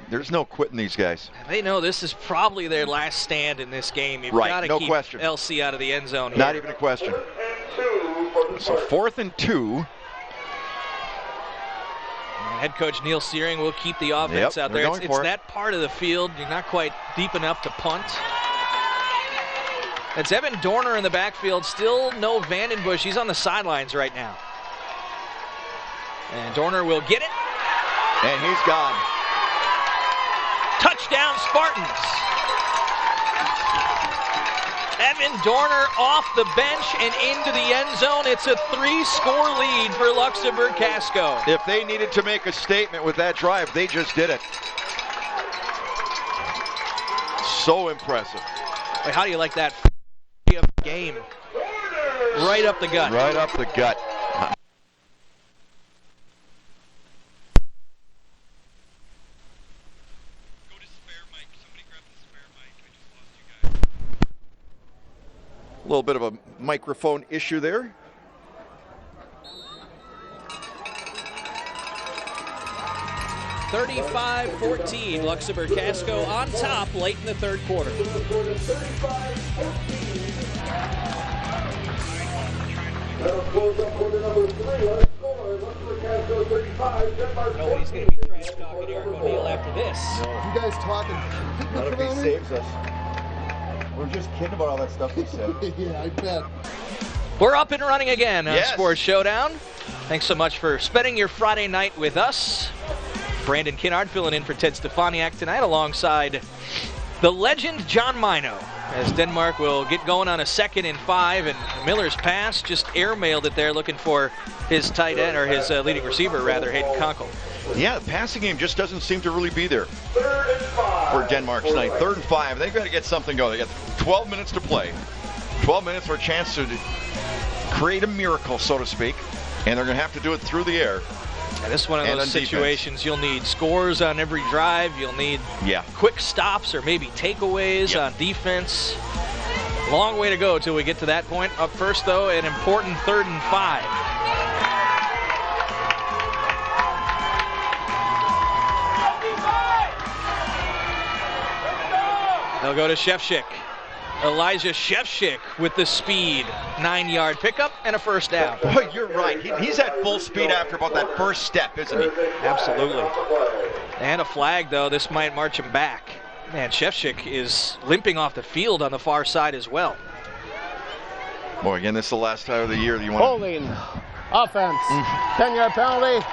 there's no quitting these guys. They know this is probably their last stand in this game. You've got to keep question. LC out of the end zone here. Not even a question. So 4th and 2. Head coach Neil Searing will keep the offense out there. It's that part of the field. You're not quite deep enough to punt. It's Evan Dorner in the backfield. Still no Vandenbush. He's on the sidelines right now. And Dorner will get it. And he's gone. Touchdown Spartans. Evan Dorner off the bench and into the end zone. It's a 3-score lead for Luxemburg-Casco. If they needed to make a statement with that drive, they just did it. So impressive. Wait, how do you like that game? Right up the gut. Right up the gut. A little bit of a microphone issue there. (35-14), Luxemburg-Casco on top late in the third quarter. Nobody's going to be trash talking Eric O'Neill after this. No. You guys talking? None of these saves us. We're just kidding about all that stuff we said. Yeah, I bet. We're up and running again on Sports Showdown. Thanks so much for spending your Friday night with us. Brandon Kinnard filling in for Ted Stefaniak tonight alongside the legend John Mino, as Denmark will get going on a 2nd and 5, and Miller's pass just airmailed it there, looking for his tight end, or his leading receiver rather, Hayden Kunkel. Yeah, the passing game just doesn't seem to really be there for Denmark tonight. 3rd and 5. They've got to get something going. They got 12 minutes to play. 12 minutes for a chance to create a miracle, so to speak. And they're going to have to do it through the air. And this is one of those situations you'll need scores on every drive. You'll need quick stops or maybe takeaways on defense. Long way to go till we get to that point. Up first, though, an important 3rd and 5. They'll go to Shevchik. Elijah Shevchik with the speed. 9-yard pickup and a first down. Boy, you're right. He's at full speed after about that first step, isn't he? Absolutely. And a flag, though. This might march him back. Man, Shevchik is limping off the field on the far side as well. Boy, again, this is the last time of the year that you want Holding. Offense. 10-yard penalty.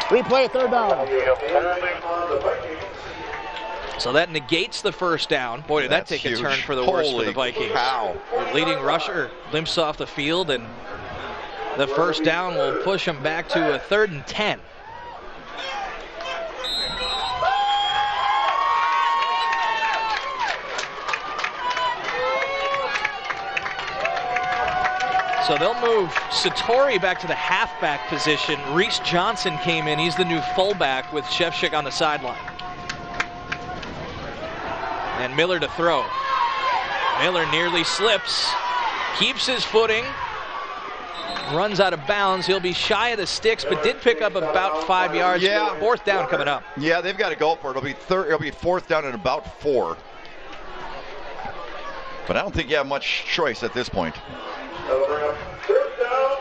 Replay 3rd down. So that negates the first down. Boy, did that take a turn for the worse for the Vikings. Cow. The leading rusher limps off the field, and the first down will push him back to a 3rd and 10. So they'll move Satori back to the halfback position. Reese Johnson came in. He's the new fullback with Shevchik on the sideline. And Miller to throw. Miller nearly slips, keeps his footing, runs out of bounds. He'll be shy of the sticks, but did pick up about 5 yards. Yeah. 4th down coming up. Yeah, they've got to go for it. It'll be 4th down and about 4. But I don't think you have much choice at this point. 3rd down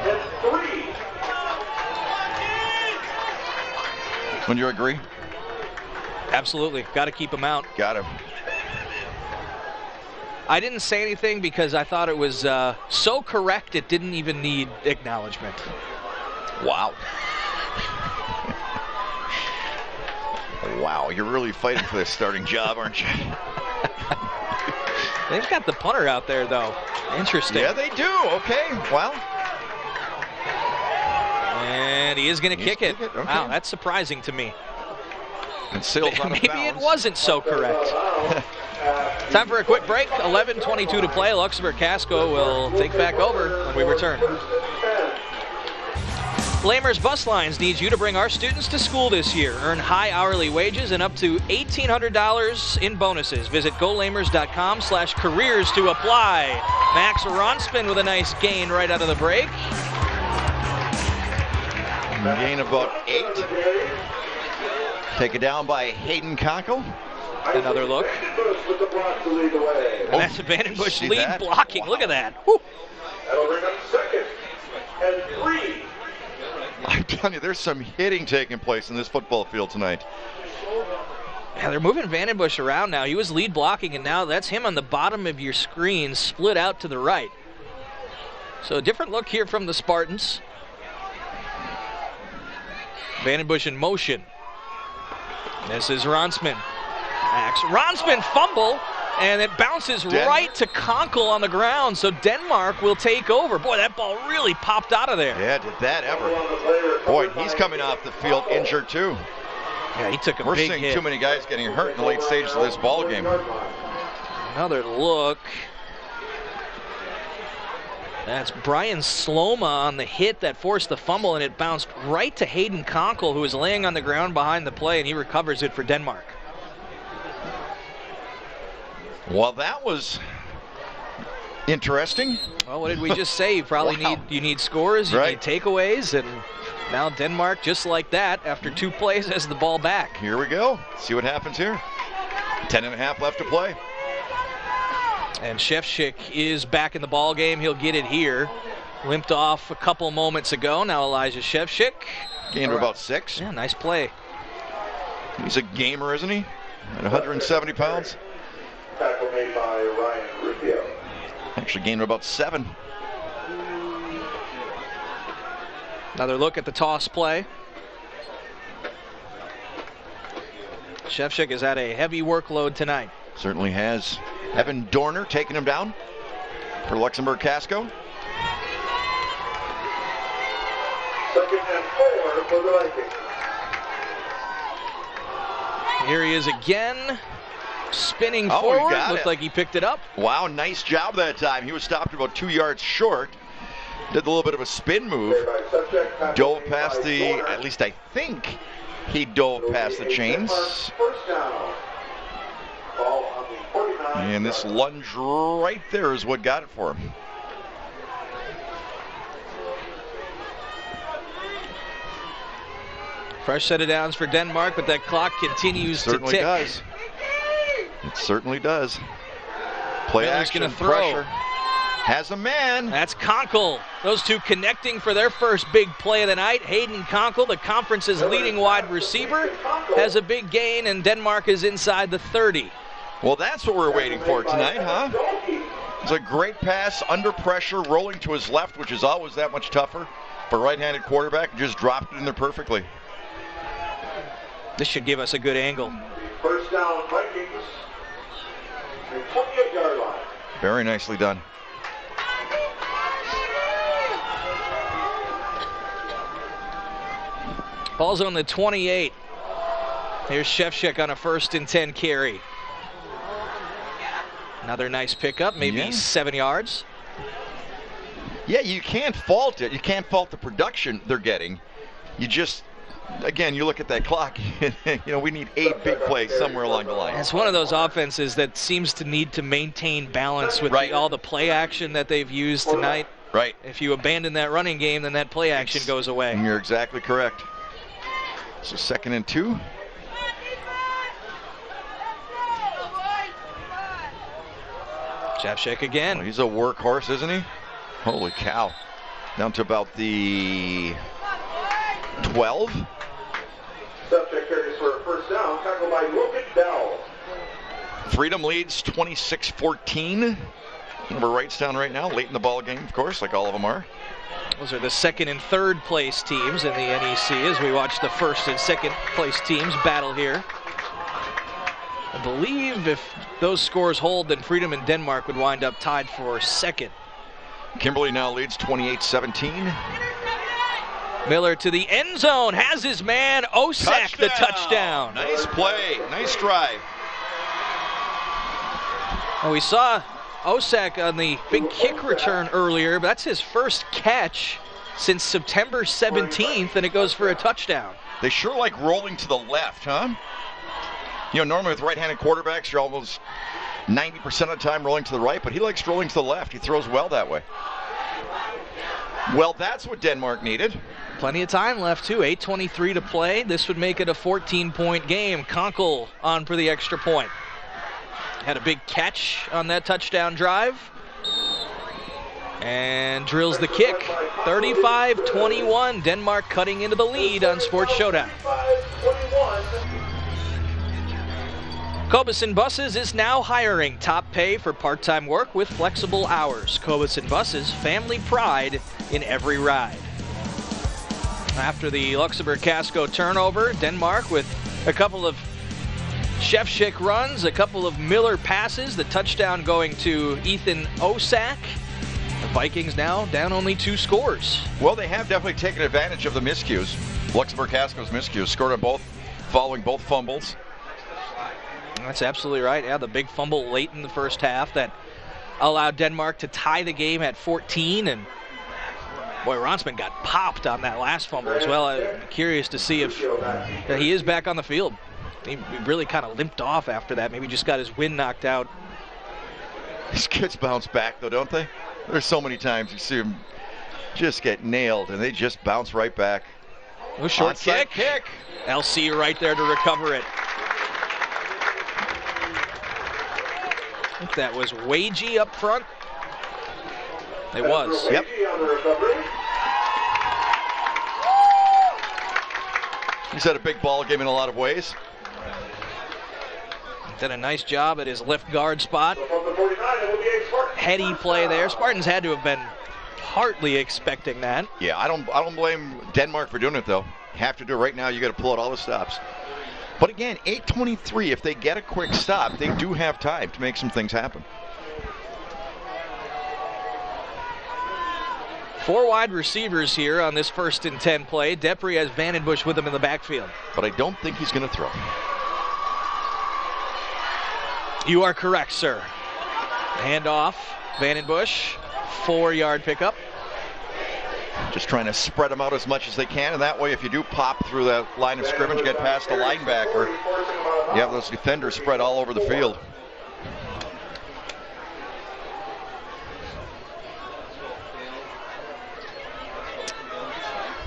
and 3. Wouldn't you agree? Absolutely. Got to keep him out. Got him. I didn't say anything because I thought it was so correct it didn't even need acknowledgement. Wow. Wow, you're really fighting for this starting job, aren't you? They've got the punter out there, though. Interesting. Yeah, they do. Okay, well. And he is going to kick it. Okay. Wow, that's surprising to me. And Sills on Maybe it wasn't so correct. Time for a quick break. 11:22 to play. Luxemburg-Casco will take back over when we return. Lamers Bus Lines needs you to bring our students to school this year. Earn high hourly wages and up to $1,800 in bonuses. Visit golamers.com/careers to apply. Max Ronspin with a nice gain right out of the break. Gain about 8. Take it down by Hayden Cockle. Another look. And that's Vandenbush lead that? blocking. Wow. Look at that. Whew. That'll bring up 2nd and 3. I'm telling you, there's some hitting taking place in this football field tonight. Yeah, they're moving Vandenbush around now. He was lead blocking, and now that's him on the bottom of your screen, split out to the right. So a different look here from the Spartans. Vandenbush in motion. This is Ronsman. Ronsman fumble, and it bounces right to Conkle on the ground, so Denmark will take over. Boy, that ball really popped out of there. Yeah, did that ever. Boy, he's coming off the field injured too. Yeah, he took a We're big seeing hit. too many guys getting hurt in the late stages of this ball game. Another look. That's Brian Sloma on the hit that forced the fumble, and it bounced right to Hayden Conkle, who was laying on the ground behind the play, and he recovers it for Denmark. Well, that was interesting. Well, what did we just say? You probably need scores, you need takeaways, and now Denmark, just like that, after 2 plays, has the ball back. Here we go. See what happens here. 10.5 left to play. And Shevchik is back in the ball game. He'll get it here. Limped off a couple moments ago. Now Elijah Shevchik. Gained about 6. Yeah, nice play. He's a gamer, isn't he? At 170 pounds. Tackle made by Ryan Rubio. Actually gained about 7. Another look at the toss play. Shevchik has had a heavy workload tonight. Certainly has. Evan Dorner taking him down for Luxemburg-Casco. 2nd and 4 for the Vikings. Here he is again, spinning forward. Looked like he picked it up. Wow, nice job that time. He was stopped about 2 yards short. Did a little bit of a spin move. Dove past the, at least I think he dove past the chains. 1st down. Ball on the 49. And this lunge right there is what got it for him. Fresh set of downs for Denmark, but that clock continues to tick. Certainly does. It certainly does. Play Miller's action, gonna throw. pressure. Has a man. That's Conkle. Those two connecting for their first big play of the night. Hayden Conkle, the conference's leading wide receiver, has a big gain, and Denmark is inside the 30. Well, that's what we're waiting for tonight, huh? It's a great pass under pressure, rolling to his left, which is always that much tougher for a right-handed quarterback. Just dropped it in there perfectly. This should give us a good angle. 1st down, Vikings. 28-yard line. Very nicely done. Ball's on the 28. Here's Shevchik on a 1st and 10 carry. Another nice pickup, maybe 7 yards. Yeah, you can't fault it. You can't fault the production they're getting. You just, again, you look at that clock, we need 8 big plays somewhere along the line. It's one of those offenses that seems to need to maintain balance with all the play action that they've used tonight. Right. If you abandon that running game, then that play action goes away. You're exactly correct. So 2nd and 2. Shevchik again. He's a workhorse, isn't he? Holy cow. Down to about the 12. Shevchik carries for a first down, tackled by Logan Bell. Freedom leads 26-14. Number Wrightstown right now, late in the ball game, of course, like all of them are. Those are the 2nd and 3rd place teams in the NEC as we watch the 1st and 2nd place teams battle here. I believe if those scores hold, then Freedom and Denmark would wind up tied for 2nd. Kimberly now leads 28-17. Miller to the end zone, has his man, Osak, the touchdown. Nice play, nice drive. Well, we saw Osak on the big kick return earlier, but that's his first catch since September 17th, and it goes for a touchdown. They sure like rolling to the left, huh? Normally with right-handed quarterbacks, you're almost 90% of the time rolling to the right, but he likes rolling to the left. He throws well that way. Well, that's what Denmark needed. Plenty of time left, too. 8:23 to play. This would make it a 14-point game. Konkel on for the extra point. Had a big catch on that touchdown drive. And drills the kick. 35-21. Denmark cutting into the lead on Sports Showdown. 35-21. Cobeson Buses is now hiring. Top pay for part-time work with flexible hours. Cobeson Buses, family pride in every ride. After the Luxemburg-Casco turnover, Denmark with a couple of Shevchik runs, a couple of Miller passes, the touchdown going to Ethan Osak. The Vikings now down only 2 scores. Well, they have definitely taken advantage of the miscues. Luxemburg-Casco's miscues, scored on both, following both fumbles. That's absolutely right. Yeah, the big fumble late in the first half that allowed Denmark to tie the game at 14. And boy, Ronsman got popped on that last fumble as well. I'm curious to see if he is back on the field. He really kind of limped off after that. Maybe just got his wind knocked out. These kids bounce back, though, don't they? There's so many times you see them just get nailed, and they just bounce right back. No short kick. LC right there to recover it. I think that was Wagey up front. It was. Yep. He's had a big ball game in a lot of ways. Did a nice job at his left guard spot. Heady play there. Spartans had to have been partly expecting that. Yeah, I don't blame Denmark for doing it, though. Have to do it right now. You got to pull out all the stops. But again, 8:23. If they get a quick stop, they do have time to make some things happen. 4 wide receivers here on this 1st and 10 play. Depre has Vandenbush with him in the backfield. But I don't think he's going to throw. You are correct, sir. Handoff, Vandenbush, 4-yard pickup. Just trying to spread them out as much as they can, and that way if you do pop through the line of scrimmage, get past the linebacker, you have those defenders spread all over the field.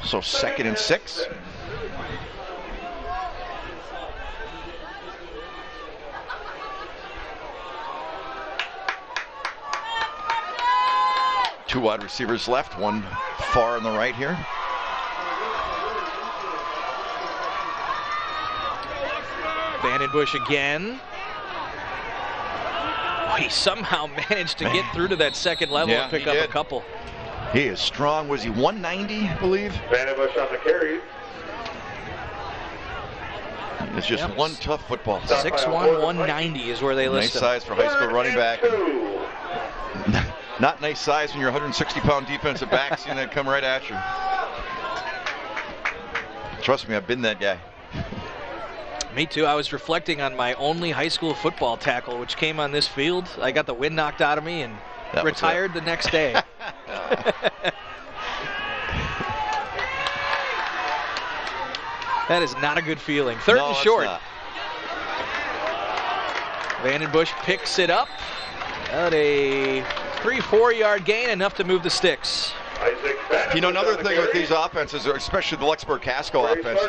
So 2nd and 6. Two wide receivers left, one far on the right here. Vandenbush again. Oh, he somehow managed to get through to that second level and pick up a couple. He is strong. Was he 190, I believe? Vandenbush on the carry. It's just one tough football. 6'1", 190 is where they list him. Nice size for high school running back. Not nice size when you're 160-pound defensive back, seeing that come right at you. Trust me, I've been that guy. Me too. I was reflecting on my only high school football tackle, which came on this field. I got the wind knocked out of me and retired the next day. That is not a good feeling. Third and short. Vandenbush picks it up. About a 3-4 yard gain, enough to move the sticks. You know, another thing with these offenses, especially the Luxemburg-Casco offense,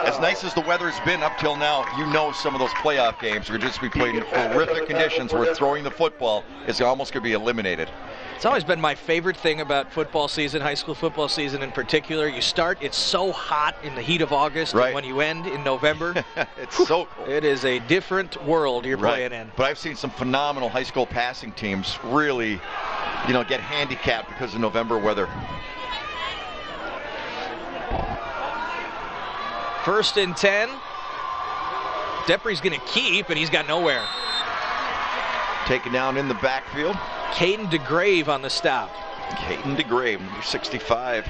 as nice as the weather's been up till now, you know some of those playoff games are just be played in horrific conditions where throwing the football is almost going to be eliminated. It's always been my favorite thing about football season, high school football season in particular. You start, it's so hot in the heat of August, and when you end in November, it's so cool. It is a different world you're playing in. But I've seen some phenomenal high school passing teams really, get handicapped because of November weather. 1st and 10. Depre's going to keep, and he's got nowhere. Taken down in the backfield. Caden DeGrave on the stop. Caden DeGrave, number 65.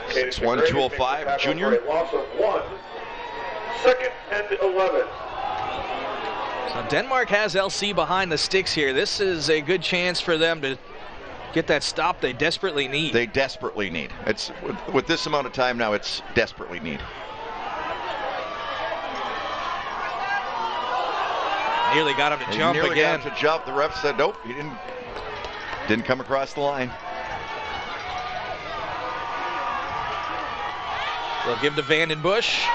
6'1", 205, junior. Loss of 1. 2nd and 11. So Denmark has LC behind the sticks here. This is a good chance for them to get that stop they desperately need. They desperately need. It's with this amount of time now, it's desperately need. Nearly got him to jump again. Got him to jump. The ref said nope. He didn't come across the line. They'll give to Vandenbush.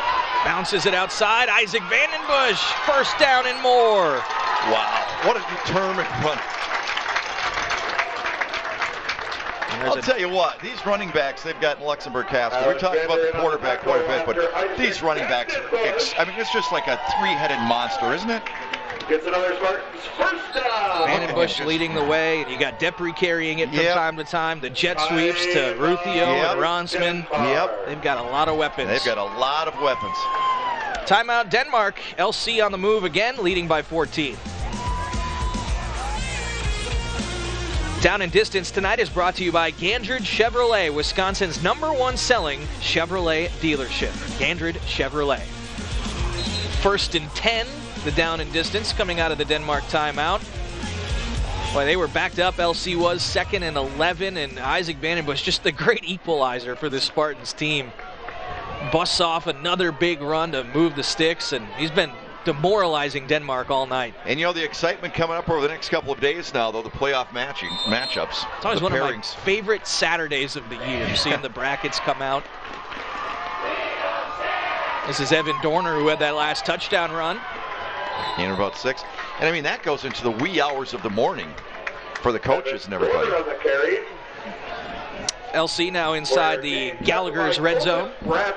Bounces it outside. Isaac Vandenbush. 1st down and more. Wow. What a determined run. I'll tell you what, these running backs they've got in Luxemburg-Casco, we talked about the quarterback quite a bit, but these running backs, it's just like a three-headed monster, isn't it? Gets another start. 1st down. Vandenbush leading the way, and you got Depre carrying it from time to time. The jet sweeps to Ruthio and Ronsman. They've got a lot of weapons. They've got a lot of weapons. Timeout Denmark. LC on the move again, leading by 14. Down and Distance tonight is brought to you by Gandrid Chevrolet, Wisconsin's #1 selling Chevrolet dealership. Gandrid Chevrolet. 1st and 10, the Down and Distance coming out of the Denmark timeout. Boy, they were backed up. LC was 2nd and 11, and Isaac Vandenbush, just the great equalizer for the Spartans team. Busts off another big run to move the sticks, and he's been demoralizing Denmark all night. And the excitement coming up over the next couple of days now, though, the playoff matchups. It's always one of my favorite Saturdays of the year, seeing the brackets come out. This is Evan Dorner, who had that last touchdown run. In about 6. And I mean, that goes into the wee hours of the morning for the coaches and everybody. LC now inside the Gallagher's red zone. By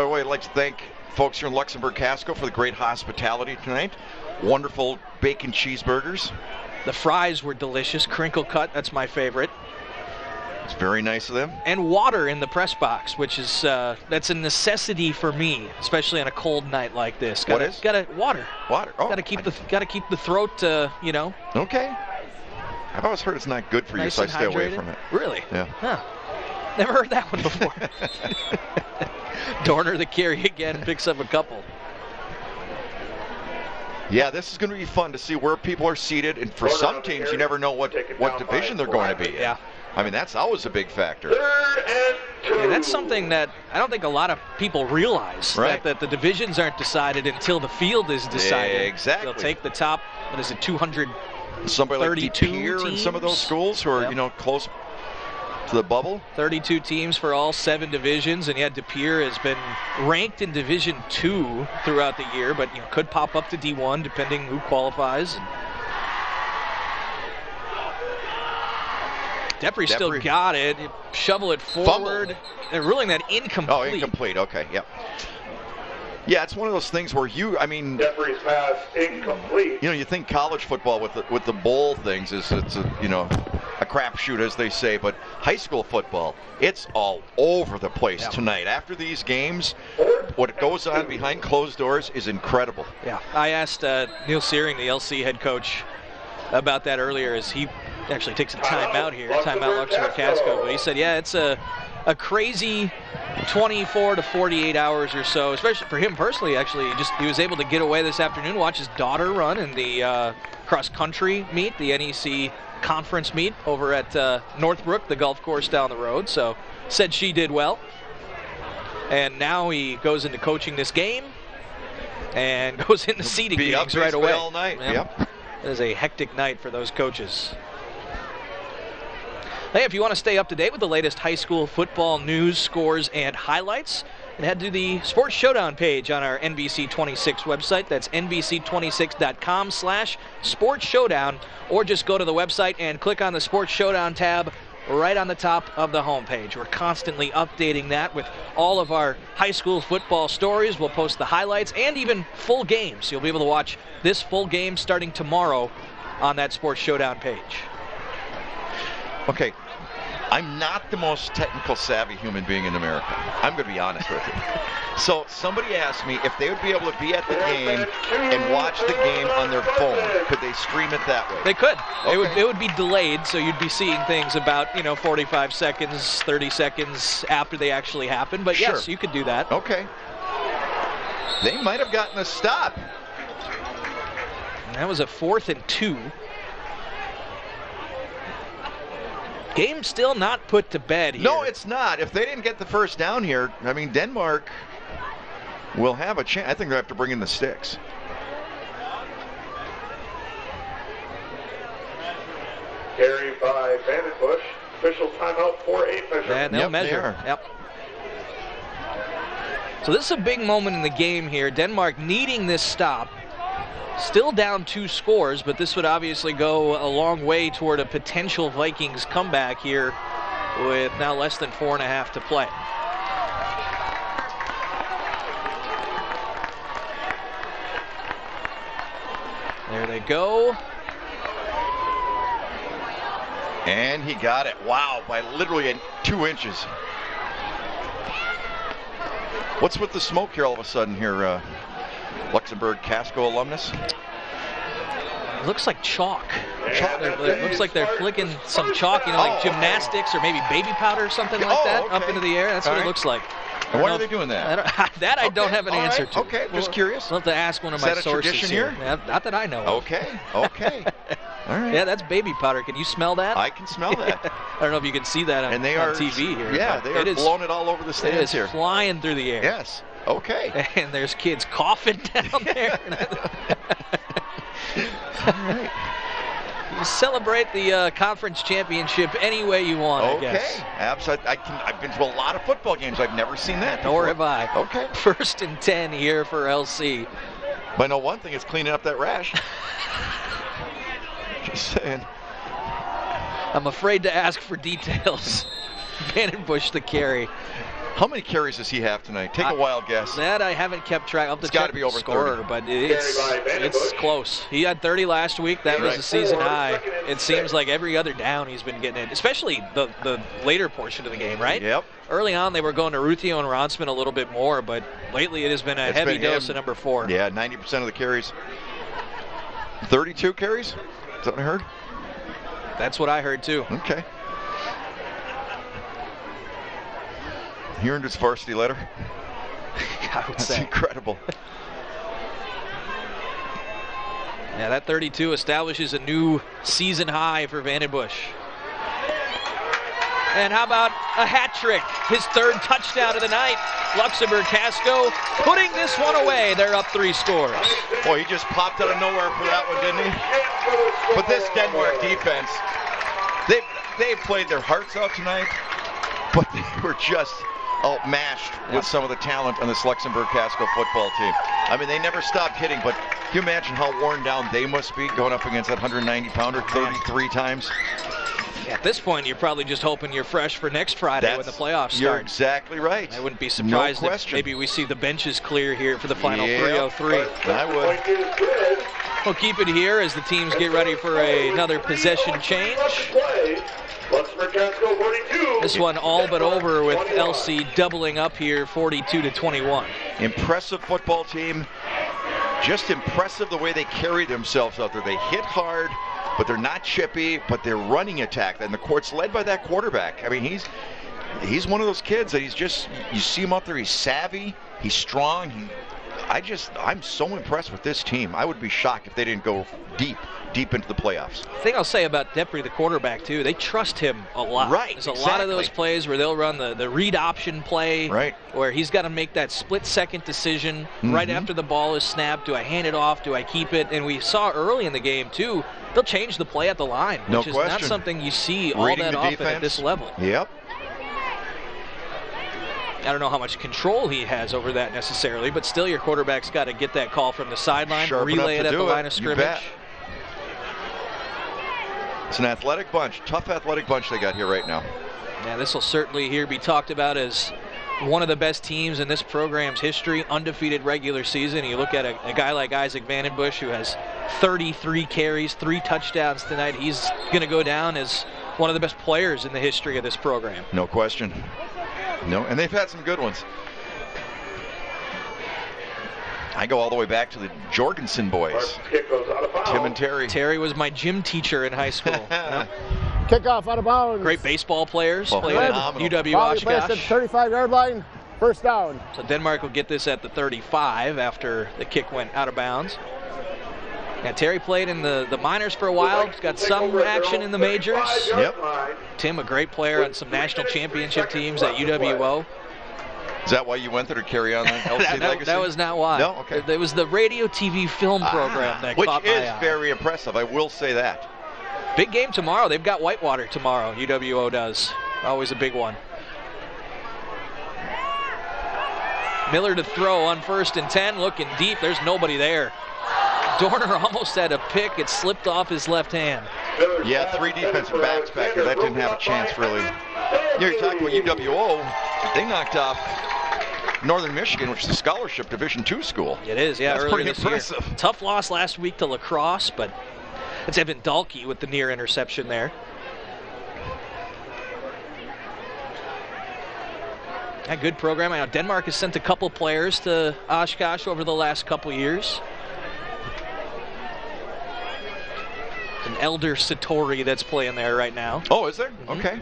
the way, I'd like to thank folks here in Luxemburg-Casco for the great hospitality tonight. Wonderful bacon cheeseburgers. The fries were delicious. Crinkle cut, that's my favorite. It's very nice of them. And water in the press box, which is that's a necessity for me, especially on a cold night like this. Water. Water. Oh, gotta keep the throat, Okay. I've always heard it's not good for you, so I stay away from it. Really? Yeah. Huh. Never heard that one before. Dorner the carry again, picks up a couple. Yeah, this is going to be fun to see where people are seated, and for some teams, you never know what division they're going to be in. Yeah. I mean, that's always a big factor. 3rd and 2. Yeah, that's something that I don't think a lot of people realize, that the divisions aren't decided until the field is decided. Yeah, exactly. They'll take the top, 200 somebody like DePere and some of those schools who are, close to the bubble. 32 teams for all 7 divisions, and yet DePere has been ranked in Division 2 throughout the year, but could pop up to D1 depending who qualifies. Depre still got it. Shovel it forward. Fumble. They're ruling that incomplete. Oh, incomplete. Okay, yep. Yeah, it's one of those things where Depre's pass incomplete. You think college football with the bowl things it's a crapshoot, as they say, but high school football, it's all over the place tonight. After these games, what goes on behind closed doors is incredible. Yeah, I asked Neil Searing, the LC head coach, about that earlier, as he actually takes a timeout here, timeout Luxemburg-Casco, but he said, it's a crazy 24 to 48 hours or so, especially for him personally. Actually, he was able to get away this afternoon, watch his daughter run in the cross-country meet, the NEC conference meet over at Northbrook, the golf course down the road. So said she did well. And now he goes into coaching this game and goes into seeding meetings right away. All night. Yep. It is a hectic night for those coaches. Hey, if you want to stay up to date with the latest high school football news, scores, and highlights, and head to the Sports Showdown page on our NBC26 website. That's NBC26.com/Sports Showdown, or just go to the website and click on the Sports Showdown tab right on the top of the homepage. We're constantly updating that with all of our high school football stories. We'll post the highlights and even full games. You'll be able to watch this full game starting tomorrow on that Sports Showdown page. Okay, I'm not the most technical savvy human being in America. I'm going to be honest with you. So somebody asked me if they would be able to be at the game and watch the game on their phone. Could they stream it that way? They could. Okay. It would be delayed, so you'd be seeing things about 45 seconds, 30 seconds after they actually happen. But yes, you could do that. Okay. They might have gotten a stop. And that was a 4th and 2. Game still not put to bed here. No, it's not. If they didn't get the first down here, I mean, Denmark will have a chance. I think they have to bring in the sticks. Carry by Vandenbush. Official timeout for a measure. And they'll measure. Yep. So this is a big moment in the game here. Denmark needing this stop. Still down 2 scores, but this would obviously go a long way toward a potential Vikings comeback here with now less than 4.5 to play. There they go. And he got it. Wow, by literally 2 inches. What's with the smoke here all of a sudden here, Luxemburg-Casco alumnus? It looks like chalk. It looks like they're flicking some chalk, like gymnastics or maybe baby powder or something like that up into the air. That's what it looks like. And why are they doing that? I don't have an answer to. Okay, just curious. We'll have to ask one of my sources here. Not that I know of. Okay. All right. Yeah, that's baby powder. Can you smell that? I can smell that. I don't know if you can see that on TV here. Yeah, they are blowing it all over the stands here. It is flying through the air. Yes. Okay. And there's kids coughing down there. All right. You celebrate the conference championship any way you want, I guess. Okay. Absolutely. I've been to a lot of football games. I've never seen that before. Nor have I. Okay. 1st and 10 here for LC. But I know one thing, it's cleaning up that rash. Just saying. I'm afraid to ask for details. Vandenbush the carry. How many carries does he have tonight? Take a wild guess. That I haven't kept track of. It's got to be over 30. But it's close. He had 30 last week. That was a season high. It seems like every other down he's been getting it, especially the later portion of the game, right? Yep. Early on, they were going to Ruthio and Ronsman a little bit more, but lately it has been a heavy dose of number 4. Yeah, 90% of the carries. 32 carries? Is that what I heard? That's what I heard, too. Okay. He earned his varsity letter. I would That's say. Incredible. Yeah, that 32 establishes a new season high for Vandenbush. And how about a hat trick? His 3rd touchdown of the night. Luxemburg-Casco putting this one away. They're up 3 scores. Boy, he just popped out of nowhere for that one, didn't he? But this Denmark defense, they played their hearts out tonight, but they were just outmatched with some of the talent on this Luxemburg-Casco football team. I mean, they never stopped hitting, but can you imagine how worn down they must be going up against that 190-pounder 33 times? At this point, you're probably just hoping you're fresh for next Friday when the playoffs start. You're exactly right. I wouldn't be surprised if maybe we see the benches clear here for the final 303. I would. We'll keep it here as the teams get ready for another possession change. This one all but over with LC doubling up here, 42-21. Impressive football team. Just impressive the way they carry themselves out there. They hit hard, but they're not chippy, but they're running attack. And the court's led by that quarterback. I mean, he's one of those kids that he's just, you see him out there, he's savvy, he's strong. I'm so impressed with this team. I would be shocked if they didn't go deep into the playoffs. The thing I'll say about Depre, the quarterback, too, they trust him a lot. Right, There's a lot of those plays where they'll run the read option play, right, where he's got to make that split-second decision right after the ball is snapped. Do I hand it off? Do I keep it? And we saw early in the game, too, they'll change the play at the line, which is not something you see all that often at this level. Yep. I don't know how much control he has over that necessarily, but still your quarterback's got to get that call from the sideline, relay it at the line of scrimmage. It's an athletic bunch, tough athletic bunch they got here right now. Yeah, this will certainly here be talked about as one of the best teams in this program's history, undefeated regular season. You look at a guy like Isaac Vandenbush, who has 33 carries, 3 touchdowns tonight. He's going to go down as one of the best players in the history of this program. No question. No, and they've had some good ones. I go all the way back to the Jorgensen boys. Tim and Terry. Terry was my gym teacher in high school. Kickoff out of bounds. Great baseball players. Played at UW Ball placed at the Oshkosh. 35-yard line. First down. So Denmark will get this at the 35 after the kick went out of bounds. Now, Terry played in the minors for a while. He's got some action in the majors. Yep. Tim, a great player on some national championship teams at UWO. Is that why you went there, to carry on the LC legacy? That was not why. No? Okay. It was the radio TV film program that which caught my eye. is very impressive, I will say that. Big game tomorrow. They've got Whitewater tomorrow. UWO does. Always a big one. Miller to throw on 1st and 10, looking deep. There's nobody there. Dorner almost had a pick. It slipped off his left hand. Yeah, 3 defensive backs back there. That didn't have a chance, really. You're talking about UWO. They knocked off Northern Michigan, which is a scholarship Division II school. It is, yeah. That's pretty impressive. Year. Tough loss last week to La Crosse, but it's Evan Dahlke with the near interception there. A good program. I know Denmark has sent a couple players to Oshkosh over the last couple years. An elder Satori that's playing there right now. Oh, is there? Okay.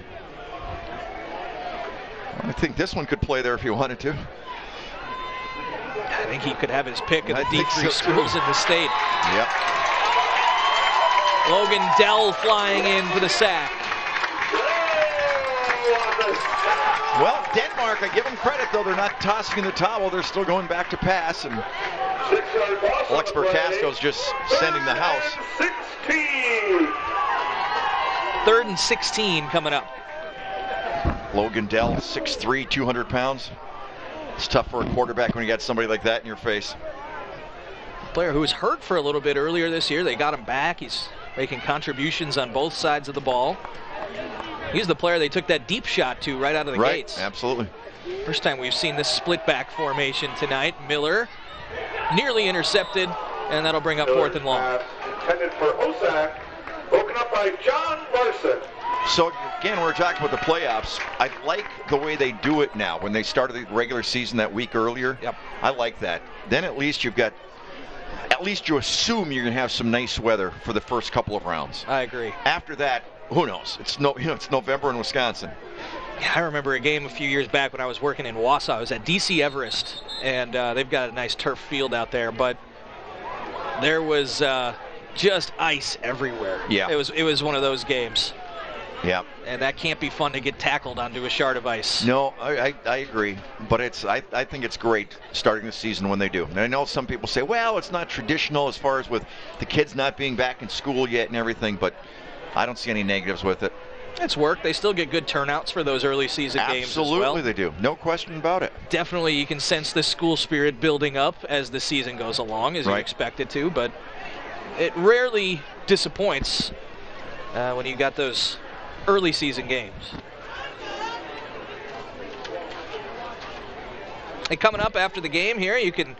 I think this one could play there if he wanted to. I think he could have his pick of the D3 schools in the state. Yep. Logan Dell flying in for the sack. Well, Denmark, I give them credit, though. They're not tossing in the towel. They're still going back to pass. And Luxemburg-Casco's just sending the house. 3rd and 16 coming up. Logan Dell, 6'3", 200 pounds. It's tough for a quarterback when you got somebody like that in your face. Player who was hurt for a little bit earlier this year. They got him back. He's making contributions on both sides of the ball. He's the player they took that deep shot to right out of the gates. Absolutely. First time we've seen this split back formation tonight. Miller nearly intercepted, and that'll bring up 4th and long. Intended for Osak, broken up by John Larson. So, again, we're talking about the playoffs. I like the way they do it now. When they started the regular season that week earlier, I like that. Then at least you've got, at least you assume you're going to have some nice weather for the first couple of rounds. I agree. After that, who knows? It's November in Wisconsin. Yeah, I remember a game a few years back when I was working in Wausau. I was at DC Everest, and they've got a nice turf field out there, but there was just ice everywhere. Yeah. It was one of those games. Yeah. And that can't be fun to get tackled onto a shard of ice. No, I agree. But I think it's great starting the season when they do. And I know some people say, well, it's not traditional as far as with the kids not being back in school yet and everything, but I don't see any negatives with it. It's work. They still get good turnouts for those early season games as well. Absolutely they do. No question about it. Definitely you can sense the school spirit building up as the season goes along, as you expect it to, but it rarely disappoints when you got those early season games. And coming up after the game here, you can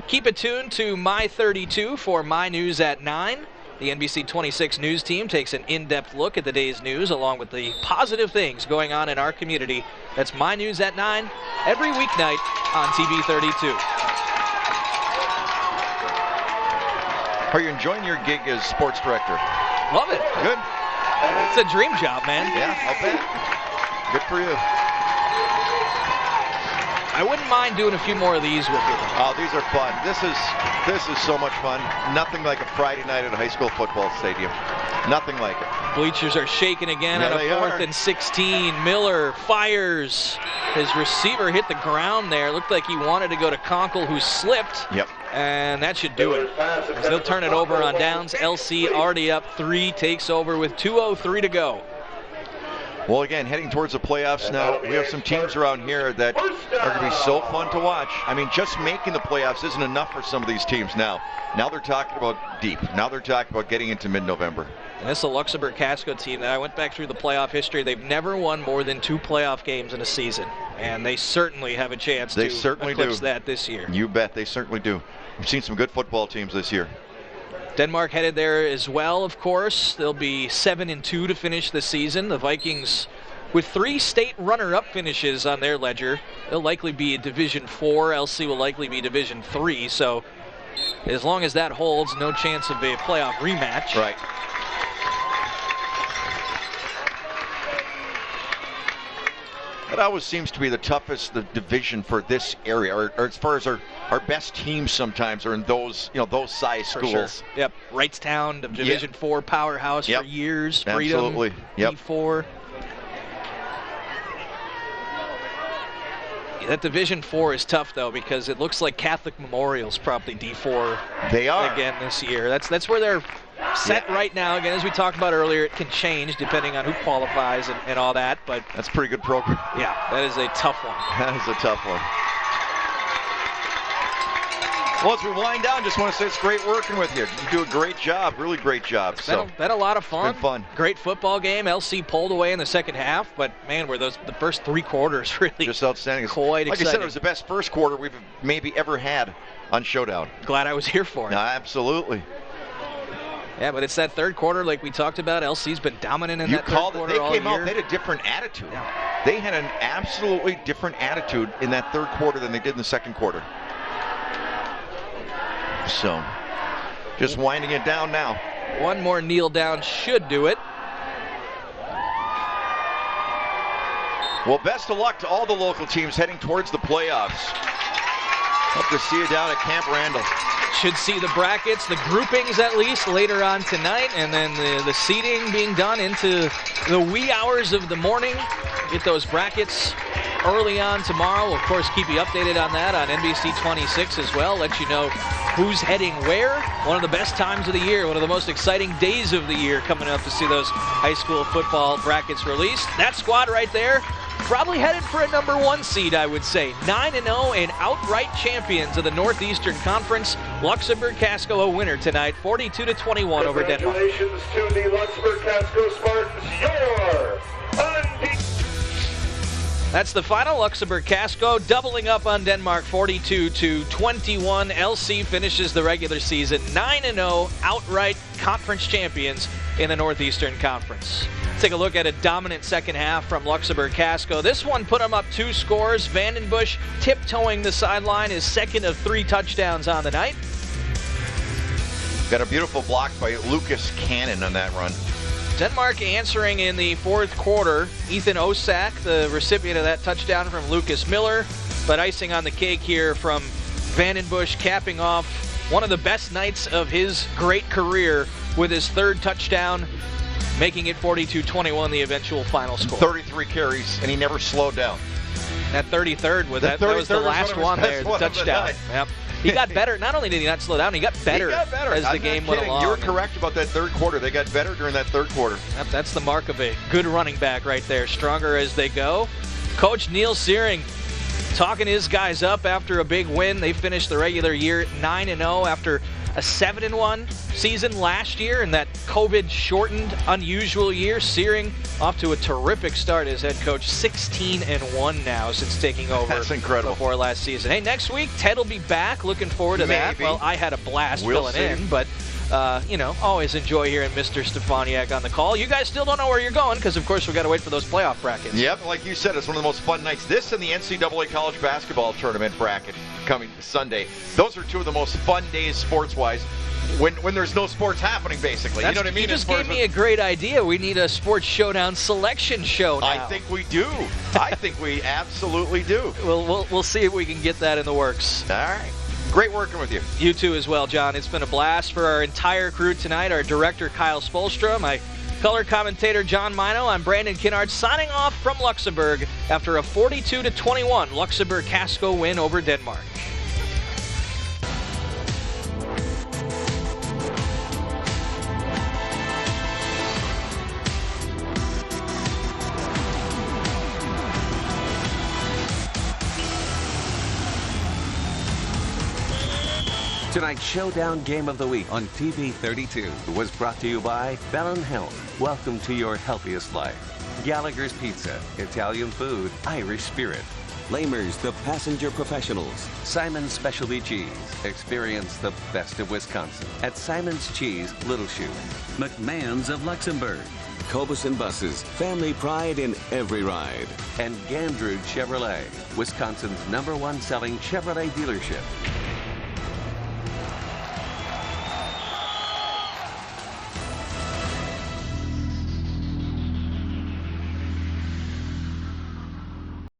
keep it tuned to My 32 for My News at 9. The NBC 26 news team takes an in-depth look at the day's news along with the positive things going on in our community. That's My News at 9 every weeknight on TV 32. Are you enjoying your gig as sports director? Love it. Good. It's a dream job, man. Yeah, I'll bet. Good for you. I wouldn't mind doing a few more of these with you. Oh, these are fun. This is so much fun. Nothing like a Friday night at a high school football stadium. Nothing like it. Bleachers are shaking again on a 4th and 16. Miller fires. His receiver hit the ground there. Looked like he wanted to go to Conkle, who slipped. Yep. And that should do it. As they'll turn it over on downs. LC already up 3, takes over with 2:03 to go. Well, again, heading towards the playoffs now. We have some teams around here that are going to be so fun to watch. I mean, just making the playoffs isn't enough for some of these teams now. Now they're talking about deep. Now they're talking about getting into mid-November. And this is a Luxemburg-Casco team that I went back through the playoff history. They've never won more than 2 playoff games in a season. And they certainly have a chance to eclipse that this year. You bet. They certainly do. We've seen some good football teams this year. Denmark headed there as well, of course. They'll be 7-2 to finish the season. The Vikings, with 3 state runner-up finishes on their ledger, they'll likely be Division 4. LC will likely be Division 3. So as long as that holds, no chance of a playoff rematch. Right. That always seems to be the toughest division for this area, or as far as our best teams sometimes are in those, those size schools. Sure. Yep. Wrightstown, Division 4 powerhouse for years. Freedom, absolutely. Yep. D4. That Division 4 is tough though, because it looks like Catholic Memorial's probably D4. They are again this year. That's where they're set right now. Again, as we talked about earlier, it can change depending on who qualifies and all that. But that's a pretty good program. Yeah, that is a tough one. That is a tough one. Well, as we wind down, just want to say it's great working with you. You do a great job, really great job. It's been a lot of fun. It's been fun. Great football game. LC pulled away in the second half, but man, were the first 3 quarters really just outstanding. Quite exciting. Like I said, it was the best first quarter we've maybe ever had on Showdown. Glad I was here for it. No, absolutely. Yeah, but it's that third quarter, like we talked about. LC's been dominant in that third quarter all year. They came out, they had a different attitude. Yeah. They had an absolutely different attitude in that third quarter than they did in the second quarter. So, just winding it down now. One more kneel down should do it. Well, best of luck to all the local teams heading towards the playoffs. Hope to see you down at Camp Randall. Should see the brackets, the groupings at least, later on tonight, and then the seating being done into the wee hours of the morning. Get those brackets early on tomorrow. We'll, of course, keep you updated on that on NBC 26 as well. Let you know who's heading where. One of the best times of the year, one of the most exciting days of the year coming up to see those high school football brackets released. That squad right there, probably headed for a number 1 seed, I would say. 9-0 and outright champions of the Northeastern Conference. Luxemburg-Casco a winner tonight, 42-21 over Denmark. Congratulations to the Luxemburg-Casco Spartans. Your undefeated. That's the final. Luxemburg-Casco doubling up on Denmark, 42-21. LC finishes the regular season 9-0, outright conference champions in the Northeastern Conference. Take a look at a dominant second half from Luxemburg-Casco. This one put them up 2 scores. Vandenbush tiptoeing the sideline, his second of 3 touchdowns on the night. Got a beautiful block by Lucas Cannon on that run. Denmark answering in the fourth quarter. Ethan Osak, the recipient of that touchdown from Lucas Miller. But icing on the cake here from Vandenbush, capping off one of the best nights of his great career with his 3rd touchdown, making it 42-21, the eventual final score. 33 carries, and he never slowed down. That 33rd was that was the last one there, the touchdown. Yep. He got better. Not only did he not slow down, he got better as the game went along. You were correct about that third quarter. They got better during that third quarter. Yep, that's the mark of a good running back right there. Stronger as they go. Coach Neil Searing talking his guys up after a big win. They finished the regular year 9-0 after a 7-1 season last year in that COVID-shortened, unusual year. Searing off to a terrific start as head coach, 16-1 now since taking over. That's incredible. Before last season. Hey, next week, Ted will be back. Looking forward to that. Well, I had a blast filling in, but always enjoy hearing Mr. Stefaniak on the call. You guys still don't know where you're going because, of course, we've got to wait for those playoff brackets. Yep, like you said, it's one of the most fun nights. This and the NCAA College Basketball Tournament bracket coming Sunday. Those are 2 of the most fun days sports-wise. when there's no sports happening, basically. You know what I mean? You just gave me a great idea. We need a Sports Showdown selection show now. I think we do. I think we absolutely do. We'll see if we can get that in the works. All right. Great working with you. You too as well, John. It's been a blast for our entire crew tonight. Our director, Kyle Spolstra, my color commentator, John Mino. I'm Brandon Kinnard signing off from Luxembourg after a 42-21 Luxemburg-Casco win over Denmark. Tonight's Showdown Game of the Week on TV 32 was brought to you by Bell & Health. Welcome to your healthiest life. Gallagher's Pizza, Italian food, Irish spirit. Lamers, the passenger professionals. Simon's Specialty Cheese. Experience the best of Wisconsin at Simon's Cheese, Little Shoe. McMahon's of Luxembourg. Cobus Buses, family pride in every ride. And Gandrud Chevrolet, Wisconsin's #1 selling Chevrolet dealership.